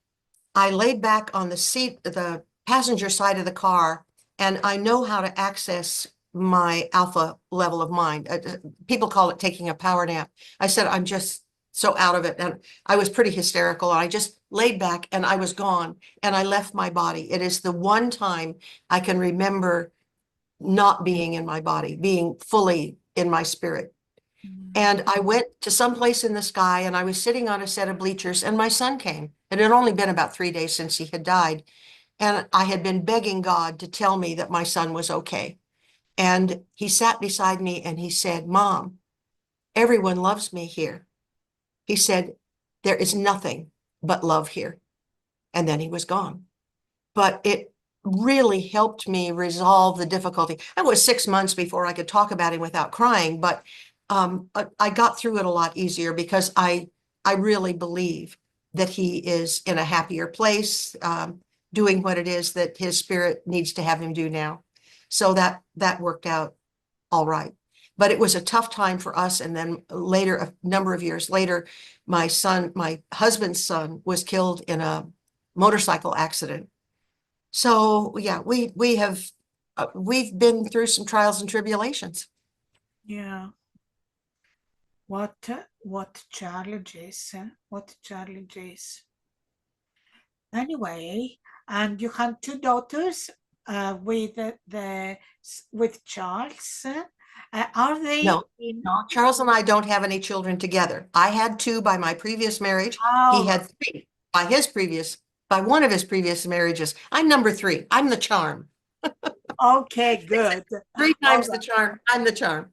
I laid back on the seat, the passenger side of the car, and I know how to access my alpha level of mind. People call it taking a power nap. I said, I'm just so out of it. And I was pretty hysterical. I just laid back and I was gone and I left my body. It is the one time I can remember not being in my body, being fully in my spirit. And I went to some place in the sky and I was sitting on a set of bleachers and my son came. It had only been about 3 days since he had died. And I had been begging God to tell me that my son was okay. And he sat beside me and he said, Mom, everyone loves me here. He said, there is nothing but love here. And then he was gone. But it really helped me resolve the difficulty. It was 6 months before I could talk about him without crying, but I got through it a lot easier because I really believe that he is in a happier place, doing what it is that his spirit needs to have him do now. So that worked out all right. But it was a tough time for us. And then later, a number of years later, my husband's son was killed in a motorcycle accident. So yeah, we've been through some trials and tribulations. Yeah. What challenges? What challenges? Anyway, and you had two daughters with with Charles. Are they No, in? no, Charles and I don't have any children together. I had two by my previous marriage. He Oh, had three by one of his previous marriages. I'm number three. I'm the charm. okay, good. Three All times the charm. I'm the charm.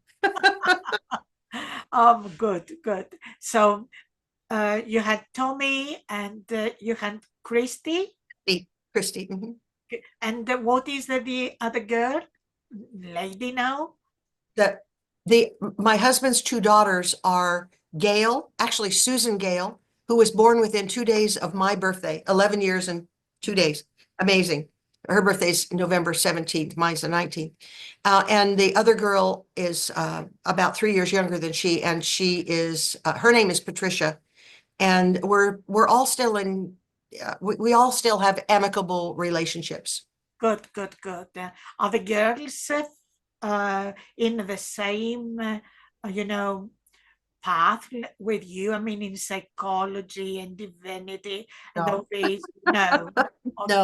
right. Good, good. So you had Tommy and you had Christy. Christy. Mhm. And what is the other girl? Lady now? The my husband's two daughters are Gail, actually Susan Gale, who was born within 2 days of my birthday, 11 years and 2 days. Amazing. Her birthday's November 17th, mine's the 19th. And the other girl is about 3 years younger than she, and she is her name is Patricia. And we're all still in we all still have amicable relationships. Good, good, good. Are the girls in the same, you know, path with you? I mean, in psychology and divinity and No. those things? No. Okay, No,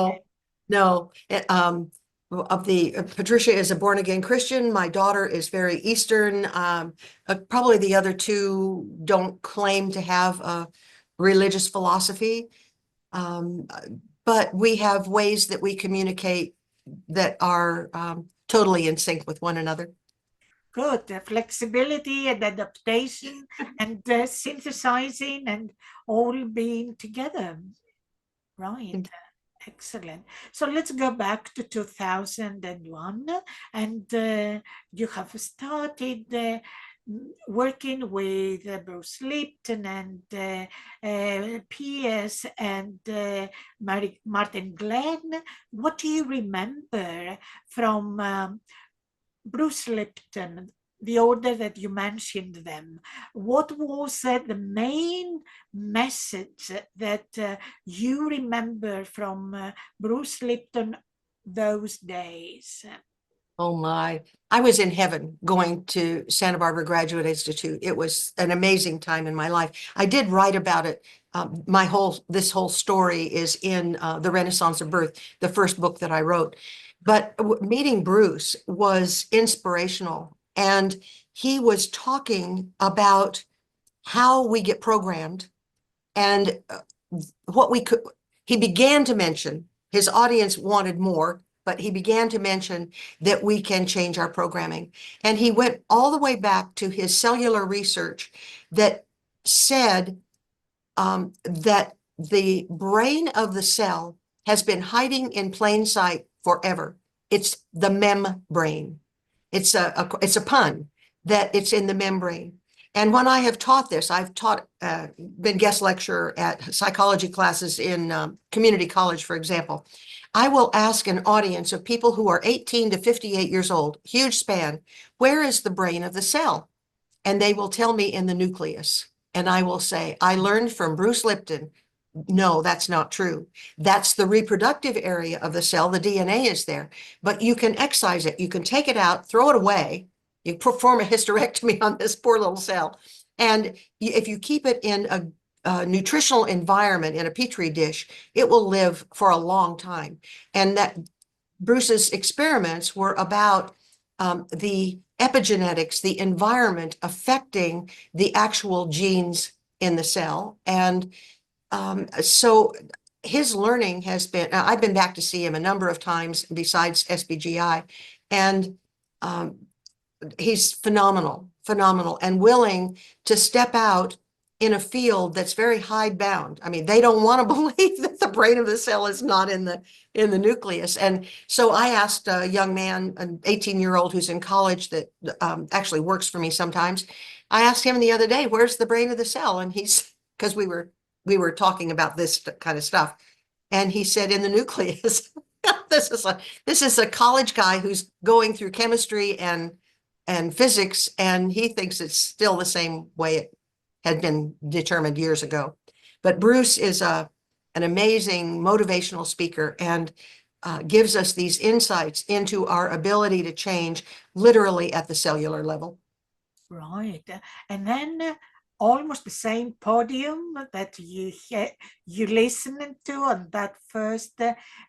no. Of the Patricia is a born again Christian. My daughter is very Eastern. Probably the other two don't claim to have a religious philosophy. Um, but we have ways that we communicate that are totally in sync with one another. good. Flexibility and adaptation and synthesizing and all being together. Right. Excellent. So let's go back to 2001, and you have started working with Bruce Lipton and P.S. and Martin Glenn. What do you remember from Bruce Lipton, the order that you mentioned them? What was the main message that you remember from Bruce Lipton those days? Oh my, I was in heaven going to Santa Barbara Graduate Institute. It was an amazing time in my life. I did write about it. This whole story is in The Renaissance of Birth, the first book that I wrote. But meeting Bruce was inspirational. And he was talking about how we get programmed and what we could. He began to mention his audience wanted more, but he began to mention that we can change our programming. And he went all the way back to his cellular research that said that the brain of the cell has been hiding in plain sight forever. It's the membrane. It's a pun that it's in the membrane. And when I have taught this, I've been guest lecturer at psychology classes in community college, for example. I will ask an audience of people who are 18 to 58 years old, huge span, where is the brain of the cell? And they will tell me in the nucleus. And I will say, I learned from Bruce Lipton no, that's not true. That's the reproductive area of the cell. The DNA is there, but you can excise it. You can take it out, throw it away. You perform a hysterectomy on this poor little cell. And if you keep it in a nutritional environment in a petri dish, it will live for a long time. And that Bruce's experiments were about the epigenetics, the environment affecting the actual genes in the cell. And so his learning has been, I've been back to see him a number of times besides SBGI, and he's phenomenal, phenomenal, and willing to step out in a field that's very hidebound. I mean, they don't want to believe that the brain of the cell is not in the nucleus. And so I asked a young man, an 18-year-old who's in college that actually works for me sometimes. I asked him the other day, "Where's the brain of the cell?" And he's, because we were talking about this kind of stuff, and he said, "In the nucleus." This is a college guy who's going through chemistry and physics, and he thinks it's still the same way it had been determined years ago. But Bruce is an amazing motivational speaker, and gives us these insights into our ability to change literally at the cellular level. Right. And then almost the same podium that you listened to on that first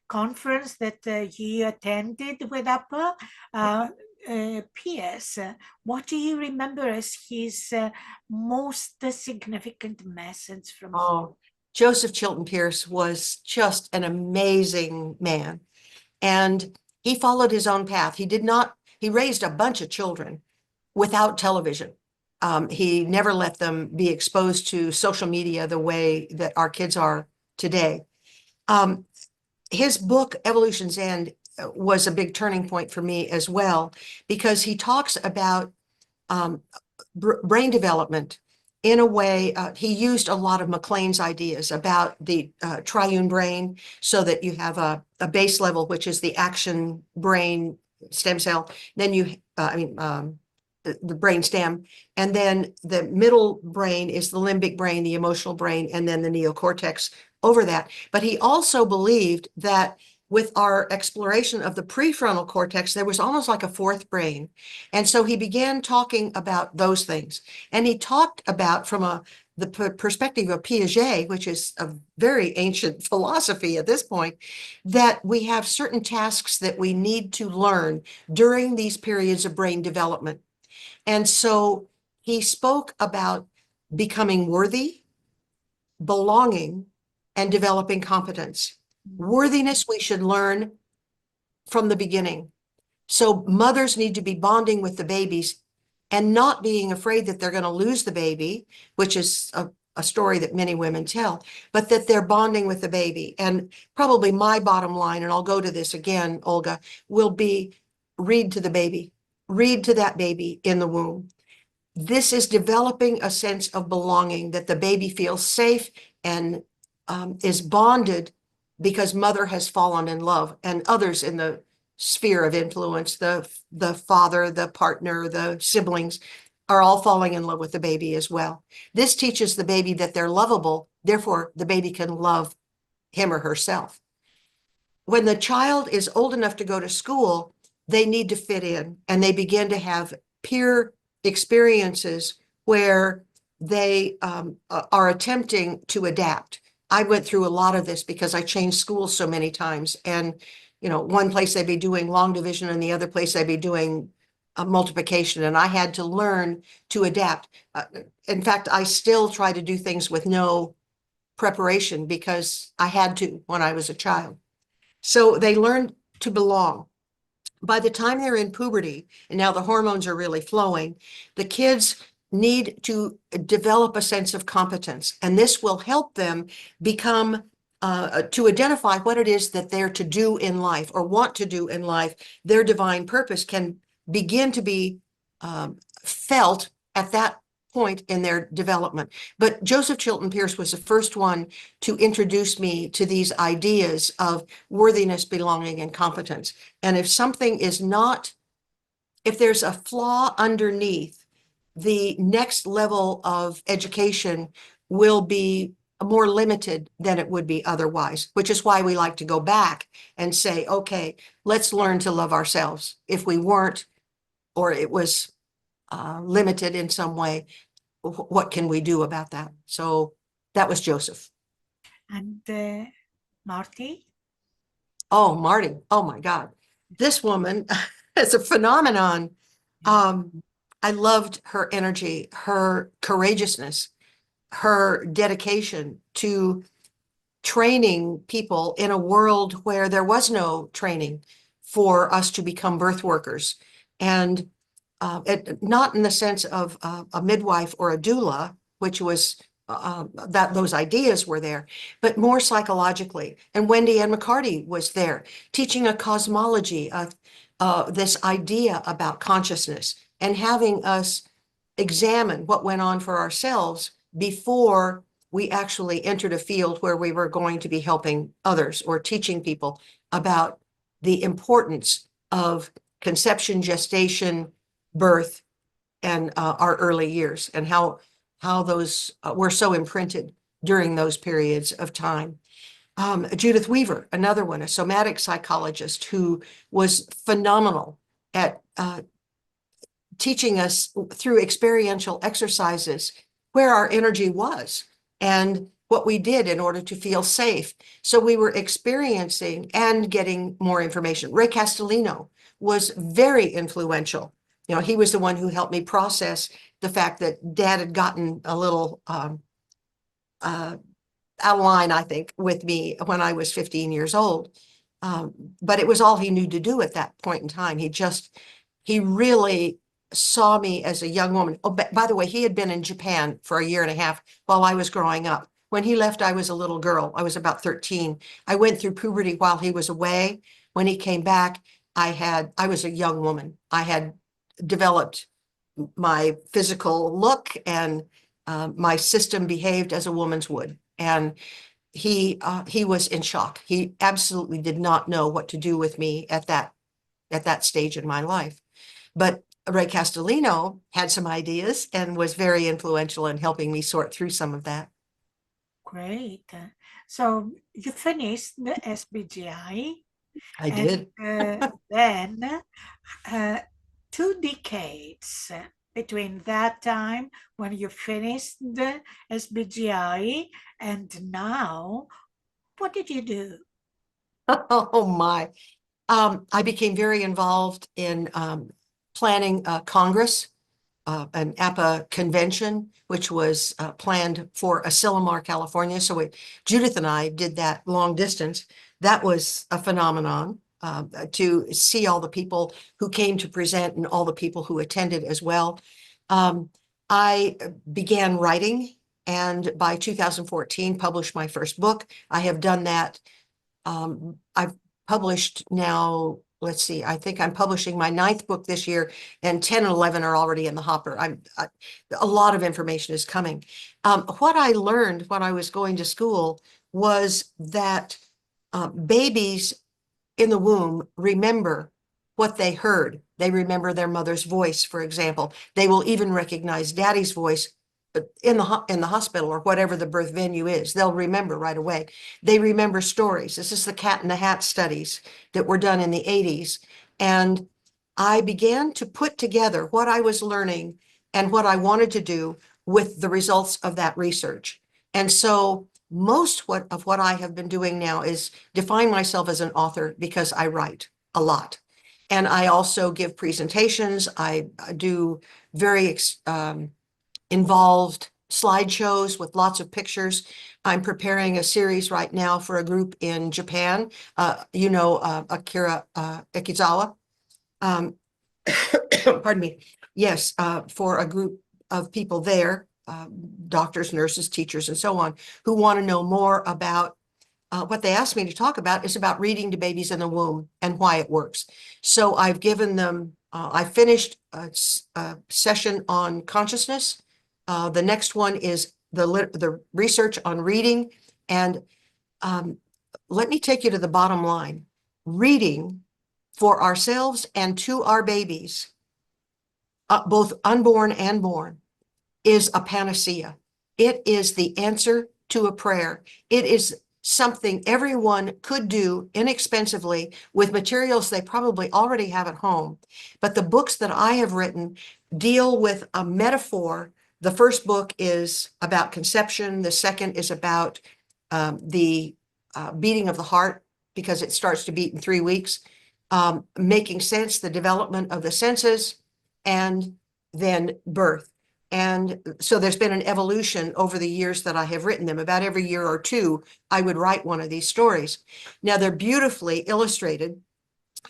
conference that you attended with Apple. P.S. What do you remember as his most significant message from him? Oh, Joseph Chilton Pierce was just an amazing man. And he followed his own path. He raised a bunch of children without television. He never let them be exposed to social media the way that our kids are today. His book, Evolution's End, was a big turning point for me as well, because he talks about brain development in a way. He used a lot of McLean's ideas about the triune brain, so that you have a base level, which is the action brain stem cell. Then the brain stem, and then the middle brain is the limbic brain, the emotional brain, and then the neocortex over that. But he also believed that with our exploration of the prefrontal cortex, there was almost like a fourth brain. And so he began talking about those things. And he talked about, from the perspective of Piaget, which is a very ancient philosophy at this point, that we have certain tasks that we need to learn during these periods of brain development. And so he spoke about becoming worthy, belonging, and developing competence. Worthiness we should learn from the beginning. So mothers need to be bonding with the babies and not being afraid that they're going to lose the baby, which is a story that many women tell, but that they're bonding with the baby. And probably my bottom line, and I'll go to this again, Olga, will be read to the baby. Read to that baby in the womb. This is developing a sense of belonging, that the baby feels safe and is bonded because mother has fallen in love, and others in the sphere of influence, the father, the partner, the siblings, are all falling in love with the baby as well. This teaches the baby that they're lovable, therefore the baby can love him or herself. When the child is old enough to go to school, they need to fit in, and they begin to have peer experiences where they are attempting to adapt. I went through a lot of this because I changed schools so many times. And, one place they'd be doing long division and the other place they'd be doing multiplication. And I had to learn to adapt. In fact, I still try to do things with no preparation because I had to when I was a child. So they learn to belong. By the time they're in puberty, and now the hormones are really flowing, the kids need to develop a sense of competence. And this will help them become, to identify what it is that they're to do in life or want to do in life. Their divine purpose can begin to be felt at that point in their development. But Joseph Chilton Pierce was the first one to introduce me to these ideas of worthiness, belonging, and competence. And if something is not, if there's a flaw underneath, the next level of education will be more limited than it would be otherwise, which is why we like to go back and say, okay, let's learn to love ourselves. If we weren't, or it was limited in some way, what can we do about that? So that was Joseph. And Marty? Oh, Marty. Oh my God. This woman is a phenomenon. I loved her energy, her courageousness, her dedication to training people in a world where there was no training for us to become birth workers. And not in the sense of a midwife or a doula, which was that those ideas were there, but more psychologically. And Wendy Ann McCarty was there teaching a cosmology of this idea about consciousness and having us examine what went on for ourselves before we actually entered a field where we were going to be helping others or teaching people about the importance of conception, gestation, birth, and our early years, and how those were so imprinted during those periods of time. Judith Weaver, another one, a somatic psychologist who was phenomenal at teaching us through experiential exercises where our energy was and what we did in order to feel safe. So we were experiencing and getting more information. Ray Castellino was very influential. You know, he was the one who helped me process the fact that Dad had gotten a little out of line, I think, with me when I was 15 years old. But it was all he knew to do at that point in time. He really saw me as a young woman. Oh, by the way, he had been in Japan for a year and a half while I was growing up. When he left, I was a little girl. I was about 13. I went through puberty while he was away. When he came back, I was a young woman. I had developed my physical look, and my system behaved as a woman's would. And he was in shock. He absolutely did not know what to do with me at that stage in my life. But Ray Castellino had some ideas and was very influential in helping me sort through some of that. Great. So you finished the SBGI, I and did. then 2 decades between that time when you finished the SBGI and now, what did you do? Oh my. I became very involved in planning Congress, an APA convention, which was planned for Asilomar, California. So Judith and I did that long distance. That was a phenomenon to see all the people who came to present and all the people who attended as well. I began writing, and by 2014 published my first book. I have done that. I've published now, let's see, I think I'm publishing my 9th book this year, and 10 and 11 are already in the hopper. A lot of information is coming. What I learned when I was going to school was that babies in the womb remember what they heard. They remember their mother's voice, for example. They will even recognize daddy's voice in the hospital or whatever the birth venue is. They'll remember right away. They remember stories. This is the cat in the hat studies that were done in the 80s. And I began to put together what I was learning and what I wanted to do with the results of that research. And so most of what I have been doing now is define myself as an author because I write a lot. And I also give presentations. I do very involved slideshows with lots of pictures. I'm preparing a series right now for a group in Japan. Akira Ikizawa. Pardon me. Yes, for a group of people there, doctors, nurses, teachers, and so on, who want to know more about what they asked me to talk about is about reading to babies in the womb and why it works. So I've given them, I finished a session on consciousness. The next one is the research on reading. And let me take you to the bottom line. Reading for ourselves and to our babies, both unborn and born, is a panacea. It is the answer to a prayer. It is something everyone could do inexpensively with materials they probably already have at home. But the books that I have written deal with a metaphor. The first book is about conception. The second is about the beating of the heart, because it starts to beat in 3 weeks, making sense, the development of the senses, and then birth. And so there's been an evolution over the years that I have written them. About every year or two, I would write one of these stories. Now, they're beautifully illustrated,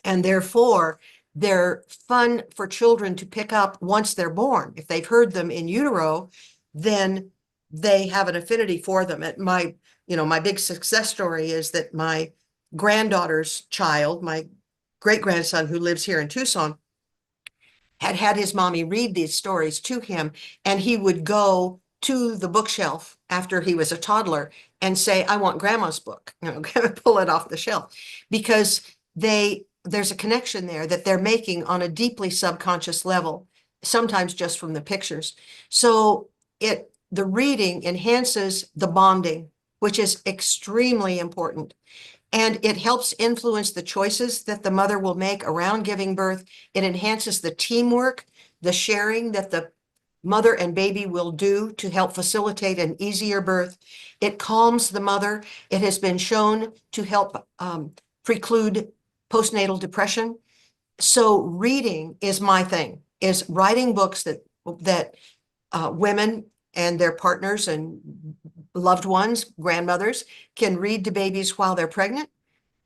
and therefore they're fun for children to pick up once they're born. If they've heard them in utero, then they have an affinity for them. My big success story is that my granddaughter's child, my great-grandson who lives here in Tucson, had his mommy read these stories to him, and he would go to the bookshelf after he was a toddler and say, I want grandma's book, pull it off the shelf, because there's a connection there that they're making on a deeply subconscious level, sometimes just from the pictures. So the reading enhances the bonding, which is extremely important. And it helps influence the choices that the mother will make around giving birth. It enhances the teamwork, the sharing that the mother and baby will do to help facilitate an easier birth. It calms the mother. It has been shown to help preclude postnatal depression. So reading is my thing, is writing books that women and their partners and loved ones, grandmothers, can read to babies while they're pregnant,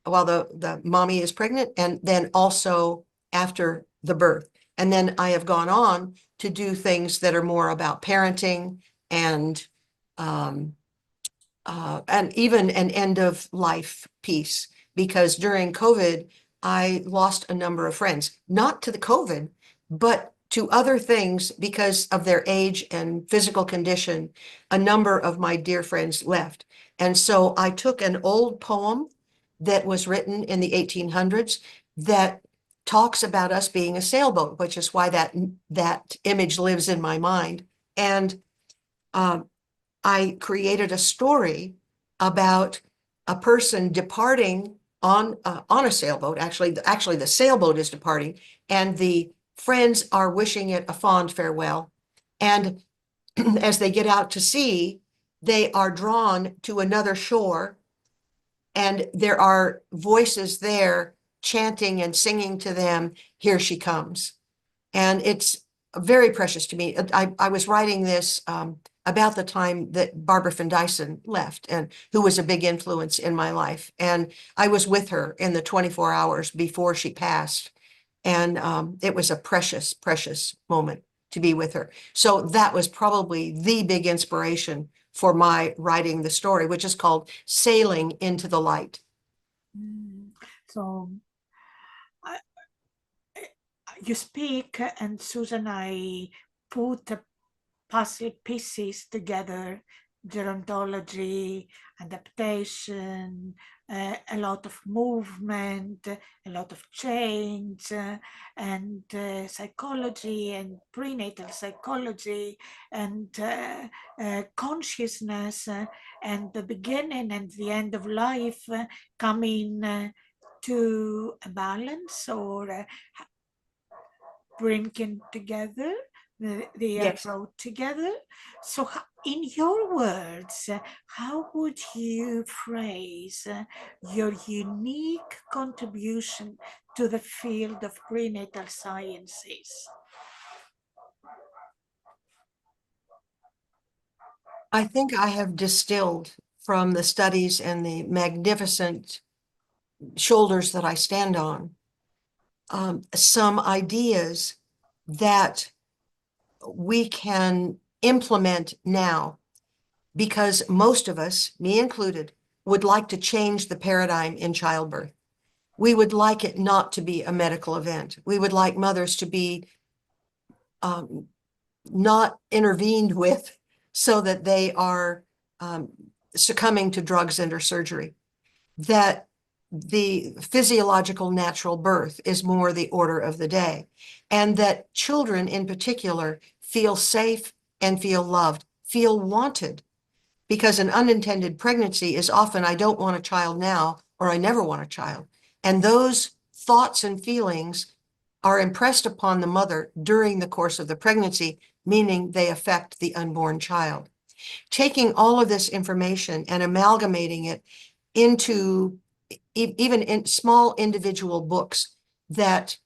while the mommy is pregnant, and then also after the birth. And then I have gone on to do things that are more about parenting and even an end of life piece, because during COVID, I lost a number of friends, not to the COVID, but to other things because of their age and physical condition. A number of my dear friends left. And so I took an old poem that was written in the 1800s that talks about us being a sailboat, which is why that image lives in my mind. And I created a story about a person departing on a sailboat. Actually, the sailboat is departing, and the friends are wishing it a fond farewell. And as they get out to sea, they are drawn to another shore, and there are voices there chanting and singing to them, "Here she comes." And it's very precious to me. I was writing this about the time that Barbara Findyson left, and who was a big influence in my life. And I was with her in the 24 hours before she passed. And it was a precious, precious moment to be with her. So that was probably the big inspiration for my writing the story, which is called Sailing into the Light. So you speak, and Susan, I put the puzzle pieces together: gerontology, adaptation, a lot of movement, a lot of change, and psychology and prenatal psychology, and consciousness, and the beginning and the end of life coming to a balance, or bringing together, they are Yes. brought together. So, in your words, how would you phrase your unique contribution to the field of prenatal sciences? I think I have distilled from the studies and the magnificent shoulders that I stand on, some ideas that we can implement now, because most of us, me included, would like to change the paradigm in childbirth. We would like it not to be a medical event. We would like mothers to be not intervened with so that they are succumbing to drugs and or surgery. That the physiological natural birth is more the order of the day, and that children in particular feel safe and feel loved, feel wanted, because an unintended pregnancy is often, I don't want a child now, or I never want a child. And those thoughts and feelings are impressed upon the mother during the course of the pregnancy, meaning they affect the unborn child. Taking all of this information and amalgamating it into even in small individual books that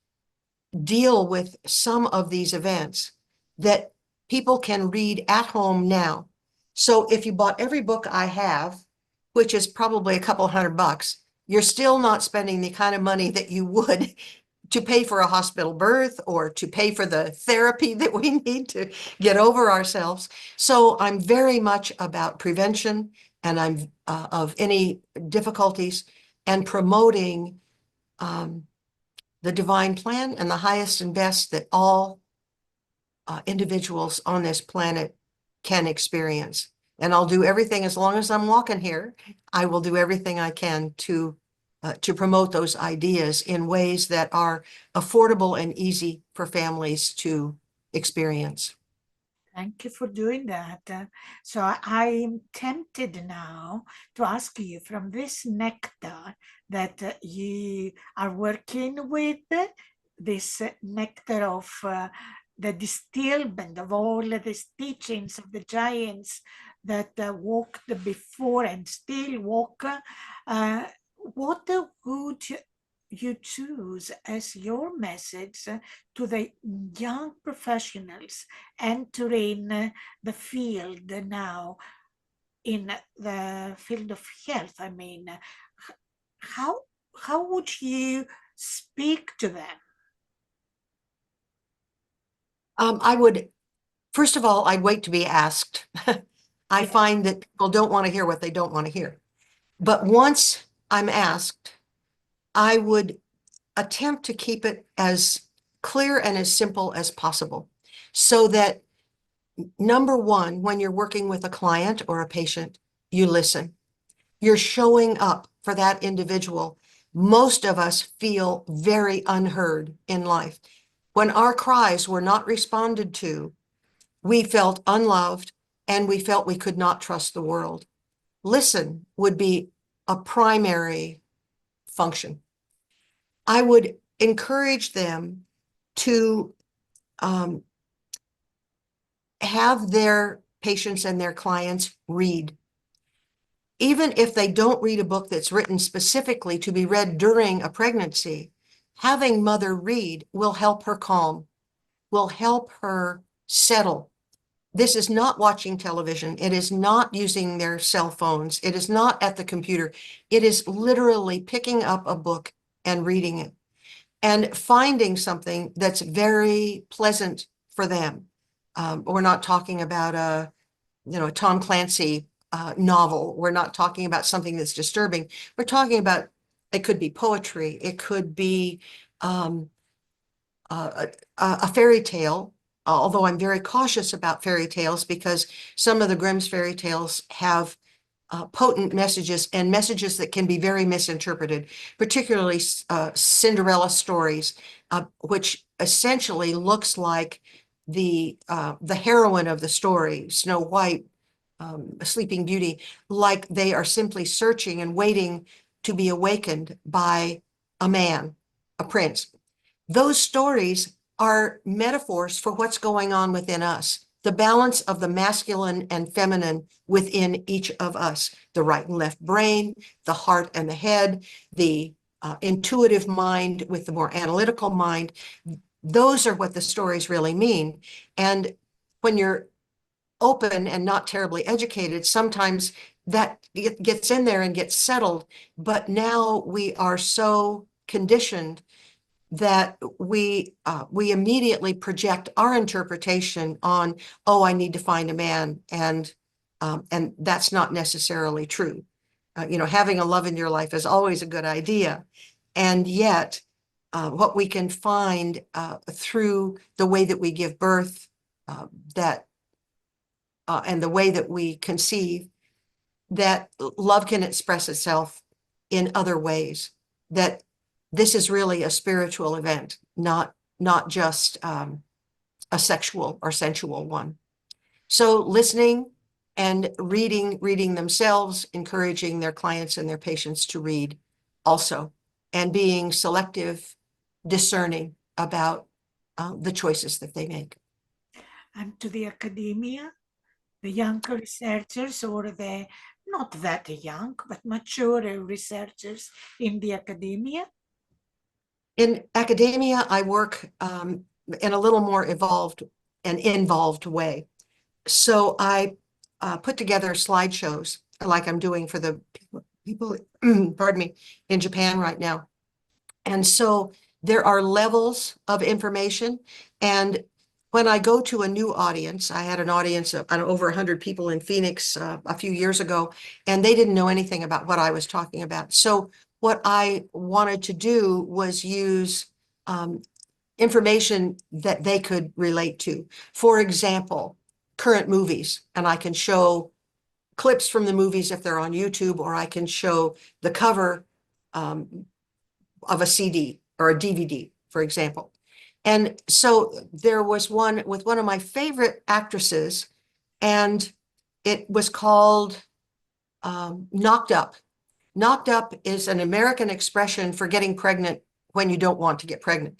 deal with some of these events that people can read at home now. So if you bought every book I have, which is probably a couple $100, you're still not spending the kind of money that you would to pay for a hospital birth or to pay for the therapy that we need to get over ourselves. So I'm very much about prevention, and I'm of any difficulties, and promoting the divine plan and the highest and best that all individuals on this planet can experience. And I'll do everything, as long as I'm walking here, I will do everything I can to promote those ideas in ways that are affordable and easy for families to experience. Thank you for doing that. I'm tempted now to ask you, from this nectar that you are working with, this nectar of the distillment of all the teachings of the giants that walked before and still walk, what would you choose as your message to the young professionals entering the field now, in the field of health? I mean, how how would you speak to them? I would, first of all, I'd wait to be asked. I Yeah. find that people don't want to hear what they don't want to hear. But once I'm asked, I would attempt to keep it as clear and as simple as possible, so that number one, when you're working with a client or a patient, you listen. You're showing up for that individual. Most of us feel very unheard in life. When our cries were not responded to, we felt unloved and we felt we could not trust the world. Listen would be a primary function. I would encourage them to have their patients and their clients read. Even if they don't read a book that's written specifically to be read during a pregnancy, having mother read will help her calm, will help her settle. This is not watching television. It is not using their cell phones. It is not at the computer. It is literally picking up a book and reading it and finding something that's very pleasant for them. We're not talking about a Tom Clancy novel. We're not talking about something that's disturbing. We're talking about, it could be poetry. It could be a fairy tale, although I'm very cautious about fairy tales because some of the Grimm's fairy tales have potent messages and messages that can be very misinterpreted, particularly Cinderella stories, which essentially looks like the heroine of the story, Snow White, Sleeping Beauty, like they are simply searching and waiting to be awakened by a man, a prince. Those stories are metaphors for what's going on within us, the balance of the masculine and feminine within each of us, the right and left brain, the heart and the head, the intuitive mind with the more analytical mind. Those are what the stories really mean. And when you're open and not terribly educated, sometimes that gets in there and gets settled. But now we are so conditioned that we immediately project our interpretation on, oh, I need to find a man, and that's not necessarily true. Having a love in your life is always a good idea, and yet what we can find through the way that we give birth, that and the way that we conceive, that love can express itself in other ways, that this is really a spiritual event, not just a sexual or sensual one. So listening, and reading themselves, encouraging their clients and their patients to read also, and being selective, discerning about the choices that they make. And to the academia, the younger researchers or the not that young but mature researchers in the academia? In academia, I work in a little more evolved and involved way. So I put together slideshows like I'm doing for the people, pardon me, in Japan right now. And so there are levels of information. And when I go to a new audience, I had an audience of over 100 people in Phoenix a few years ago, and they didn't know anything about what I was talking about. So what I wanted to do was use information that they could relate to. For example, current movies, and I can show clips from the movies if they're on YouTube, or I can show the cover of a CD or a DVD, for example. And so there was one with one of my favorite actresses, and it was called Knocked Up. Knocked up is an American expression for getting pregnant when you don't want to get pregnant.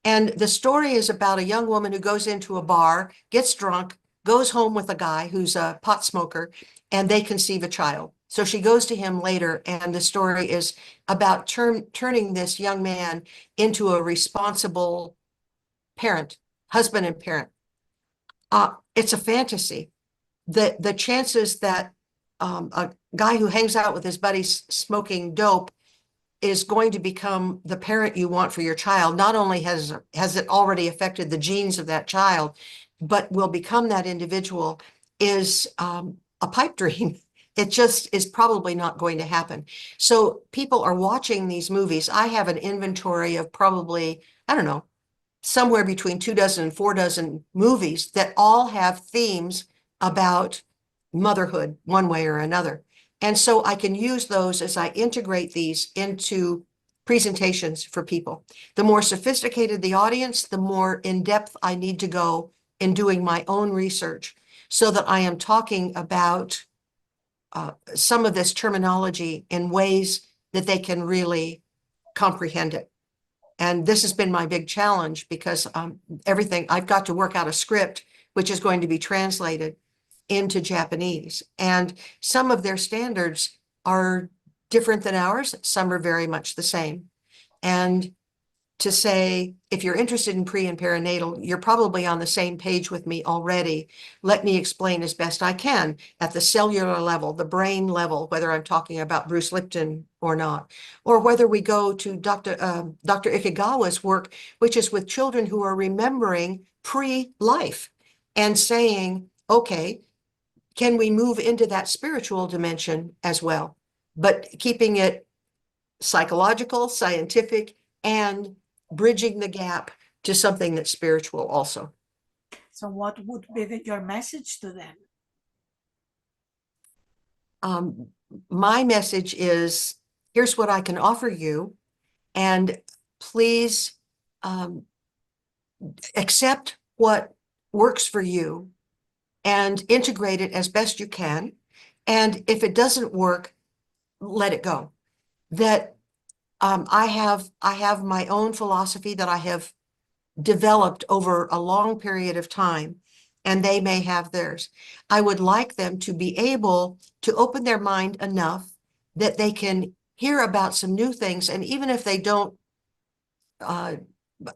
And the story is about a young woman who goes into a bar, gets drunk, goes home with a guy who's a pot smoker, and they conceive a child. So she goes to him later, and the story is about turning this young man into a responsible parent, husband and parent. It's a fantasy. The chances that a guy who hangs out with his buddies smoking dope is going to become the parent you want for your child, not only has it already affected the genes of that child, but will become that individual, is a pipe dream. It just is probably not going to happen. So people are watching these movies. I have an inventory of probably, I don't know, somewhere between 24 and 4 movies that all have themes about motherhood one way or another. And so I can use those as I integrate these into presentations for people. The more sophisticated the audience, the more in depth I need to go in doing my own research so that I am talking about some of this terminology in ways that they can really comprehend it. And this has been my big challenge because everything, I've got to work out a script, which is going to be translated into Japanese. And some of their standards are different than ours. Some are very much the same. And to say, if you're interested in pre and perinatal, you're probably on the same page with me already. Let me explain as best I can at the cellular level, the brain level, whether I'm talking about Bruce Lipton or not, or whether we go to Dr. Ikegawa's work, which is with children who are remembering pre-life and saying, okay, can we move into that spiritual dimension as well, but keeping it psychological, scientific, and bridging the gap to something that's spiritual also. So what would be your message to them? My message is, here's what I can offer you, and please accept what works for you and integrate it as best you can. And if it doesn't work, let it go. That I have my own philosophy that I have developed over a long period of time, and they may have theirs. I would like them to be able to open their mind enough that they can hear about some new things, and even if they don't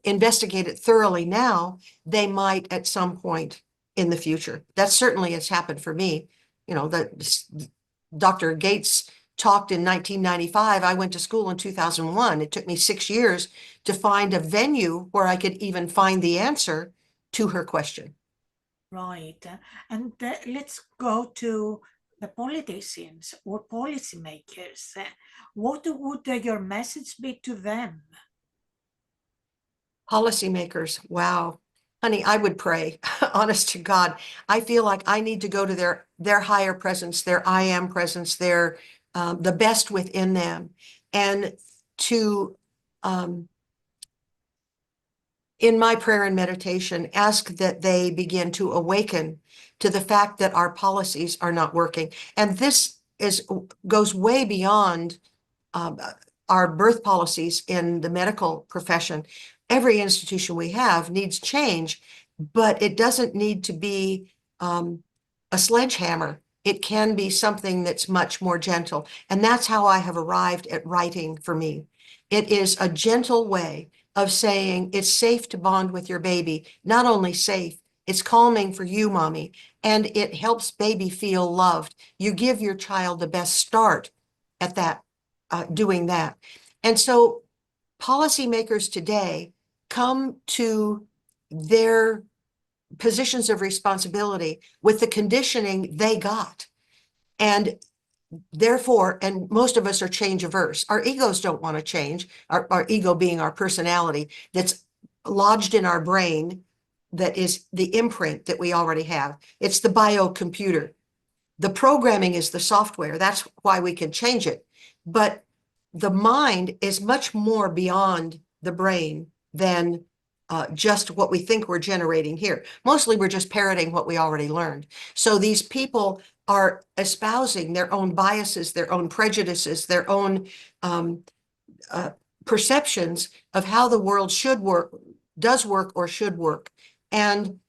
investigate it thoroughly now, they might at some point in the future. That certainly has happened for me. You know, that Dr. Gates talked in 1995. I went to school in 2001. It took me 6 years to find a venue where I could even find the answer to her question. Right. And let's go to the politicians or policymakers. What would your message be to them? Policymakers, wow. Honey, I would pray, honest to God. I feel like I need to go to their higher presence, their I am presence, their the best within them, and to in my prayer and meditation, ask that they begin to awaken to the fact that our policies are not working. And this goes way beyond um, our birth policies in the medical profession. Every institution we have needs change, but it doesn't need to be a sledgehammer. It can be something that's much more gentle. And that's how I have arrived at writing for me. It is a gentle way of saying it's safe to bond with your baby. Not only safe, it's calming for you, mommy, and it helps baby feel loved. You give your child the best start at that, doing that. And so policymakers today come to their positions of responsibility with the conditioning they got. And therefore, and most of us are change averse. Our egos don't want to change, our ego being our personality that's lodged in our brain, that is the imprint that we already have. It's the biocomputer. The programming is the software. That's why we can change it. But the mind is much more beyond the brain than just what we think we're generating here. Mostly we're just parroting what we already learned. So these people are espousing their own biases, their own prejudices, their own perceptions of how the world should work, does work, or should work. And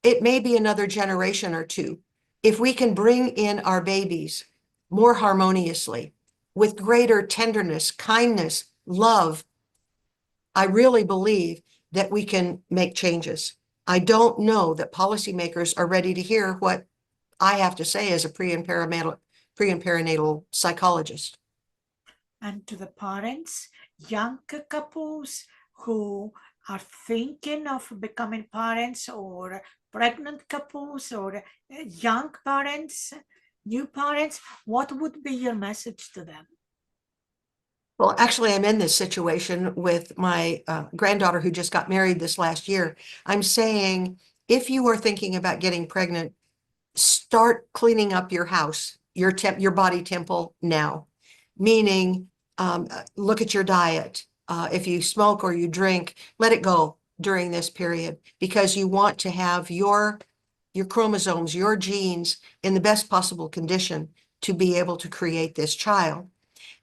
it may be another generation or two. If we can bring in our babies more harmoniously, with greater tenderness, kindness, love, I really believe that we can make changes. I don't know that policymakers are ready to hear what I have to say as a pre and perinatal psychologist. And to the parents, young couples who are thinking of becoming parents, or pregnant couples, or young parents, new parents, what would be your message to them? Well, actually, I'm in this situation with my granddaughter who just got married this last year. I'm saying, if you are thinking about getting pregnant, start cleaning up your house, your body temple now. Meaning, look at your diet. If you smoke or you drink, let it go during this period, because you want to have your chromosomes, your genes in the best possible condition to be able to create this child.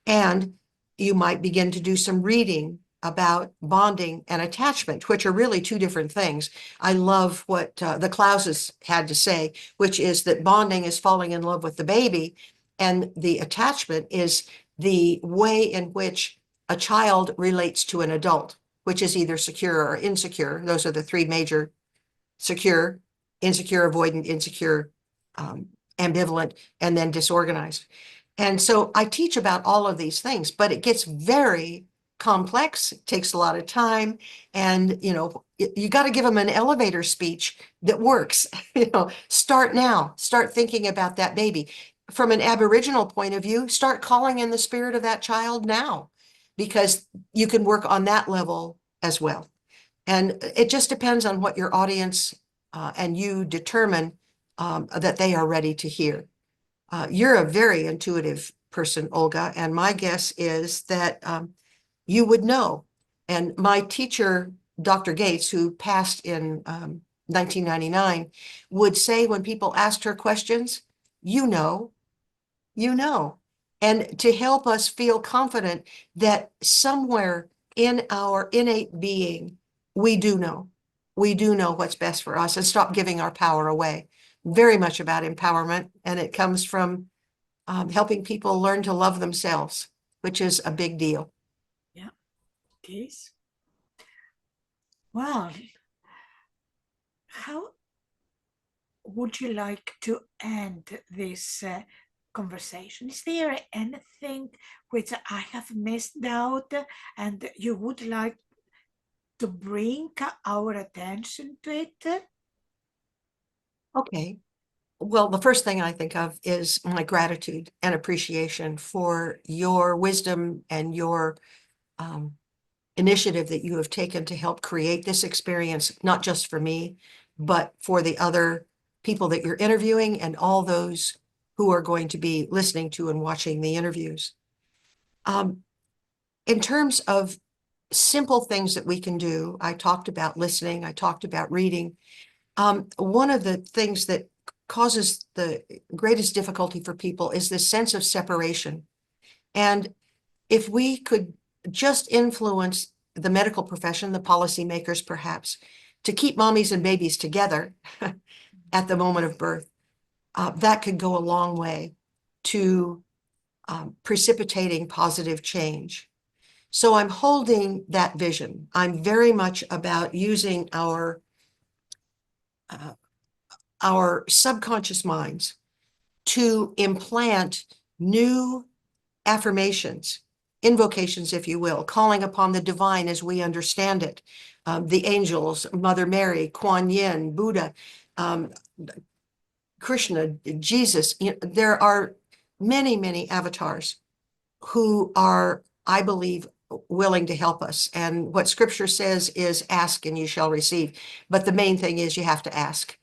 And you might begin to do some reading about bonding and attachment, which are really two different things. I love what the Clauses had to say, which is that bonding is falling in love with the baby, and the attachment is the way in which a child relates to an adult, which is either secure or insecure. Those are the three major: secure, insecure, avoidant, insecure, ambivalent, and then disorganized. And so I teach about all of these things, but it gets very complex. It takes a lot of time. And, you got to give them an elevator speech that works. Start now, start thinking about that baby. From an Aboriginal point of view, start calling in the spirit of that child now, because you can work on that level as well. And it just depends on what your audience and you determine that they are ready to hear. You're a very intuitive person, Olga, and my guess is that you would know. And my teacher, Dr. Gates, who passed in 1999, would say when people asked her questions, you know. And to help us feel confident that somewhere in our innate being, we do know. We do know what's best for us, and stop giving our power away. Very much about empowerment, and it comes from helping people learn to love themselves, which is a big deal. Yeah, it is. Well, how would you like to end this conversation? Is there anything which I have missed out and you would like to bring our attention to it? Okay. Well, the first thing I think of is my gratitude and appreciation for your wisdom and your initiative that you have taken to help create this experience, not just for me, but for the other people that you're interviewing and all those who are going to be listening to and watching the interviews. In terms of simple things that we can do. I talked about listening. I talked about reading. One of the things that causes the greatest difficulty for people is this sense of separation. And if we could just influence the medical profession, the policymakers perhaps, to keep mommies and babies together at the moment of birth, that could go a long way to precipitating positive change. So I'm holding that vision. I'm very much about using our subconscious minds to implant new affirmations, invocations, if you will, calling upon the divine as we understand it. The angels, Mother Mary, Kuan Yin, Buddha, Krishna, Jesus. There are many, many avatars who are, I believe, willing to help us. And what scripture says is ask and you shall receive. But the main thing is you have to ask,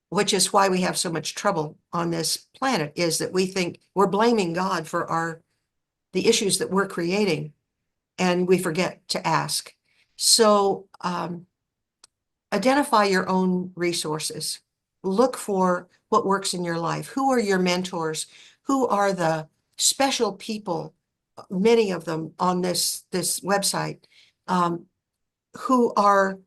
which is why we have so much trouble on this planet, is that we think we're blaming God for the issues that we're creating, and we forget to ask. So identify your own resources. Look for what works in your life. Who are your mentors? Who are the special people, many of them on this website, who are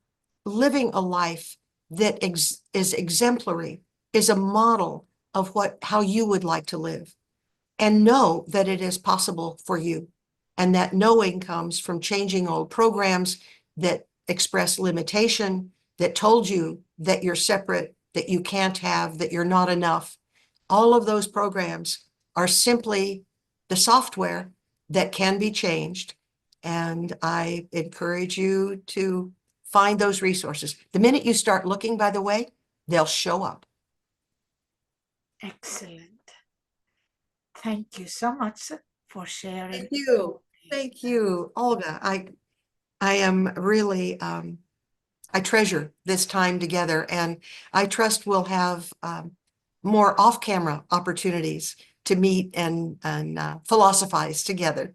living a life that is exemplary, is a model of how you would like to live, and know that it is possible for you. And that knowing comes from changing old programs that express limitation, that told you that you're separate, that you can't have, that you're not enough. All of those programs are simply the software that can be changed. And I encourage you to find those resources. The minute you start looking, by the way, they'll show up. Excellent. Thank you so much for sharing. Thank you. Thank you, Olga. I am really, I treasure this time together, and I trust we'll have more off-camera opportunities to meet and philosophize together.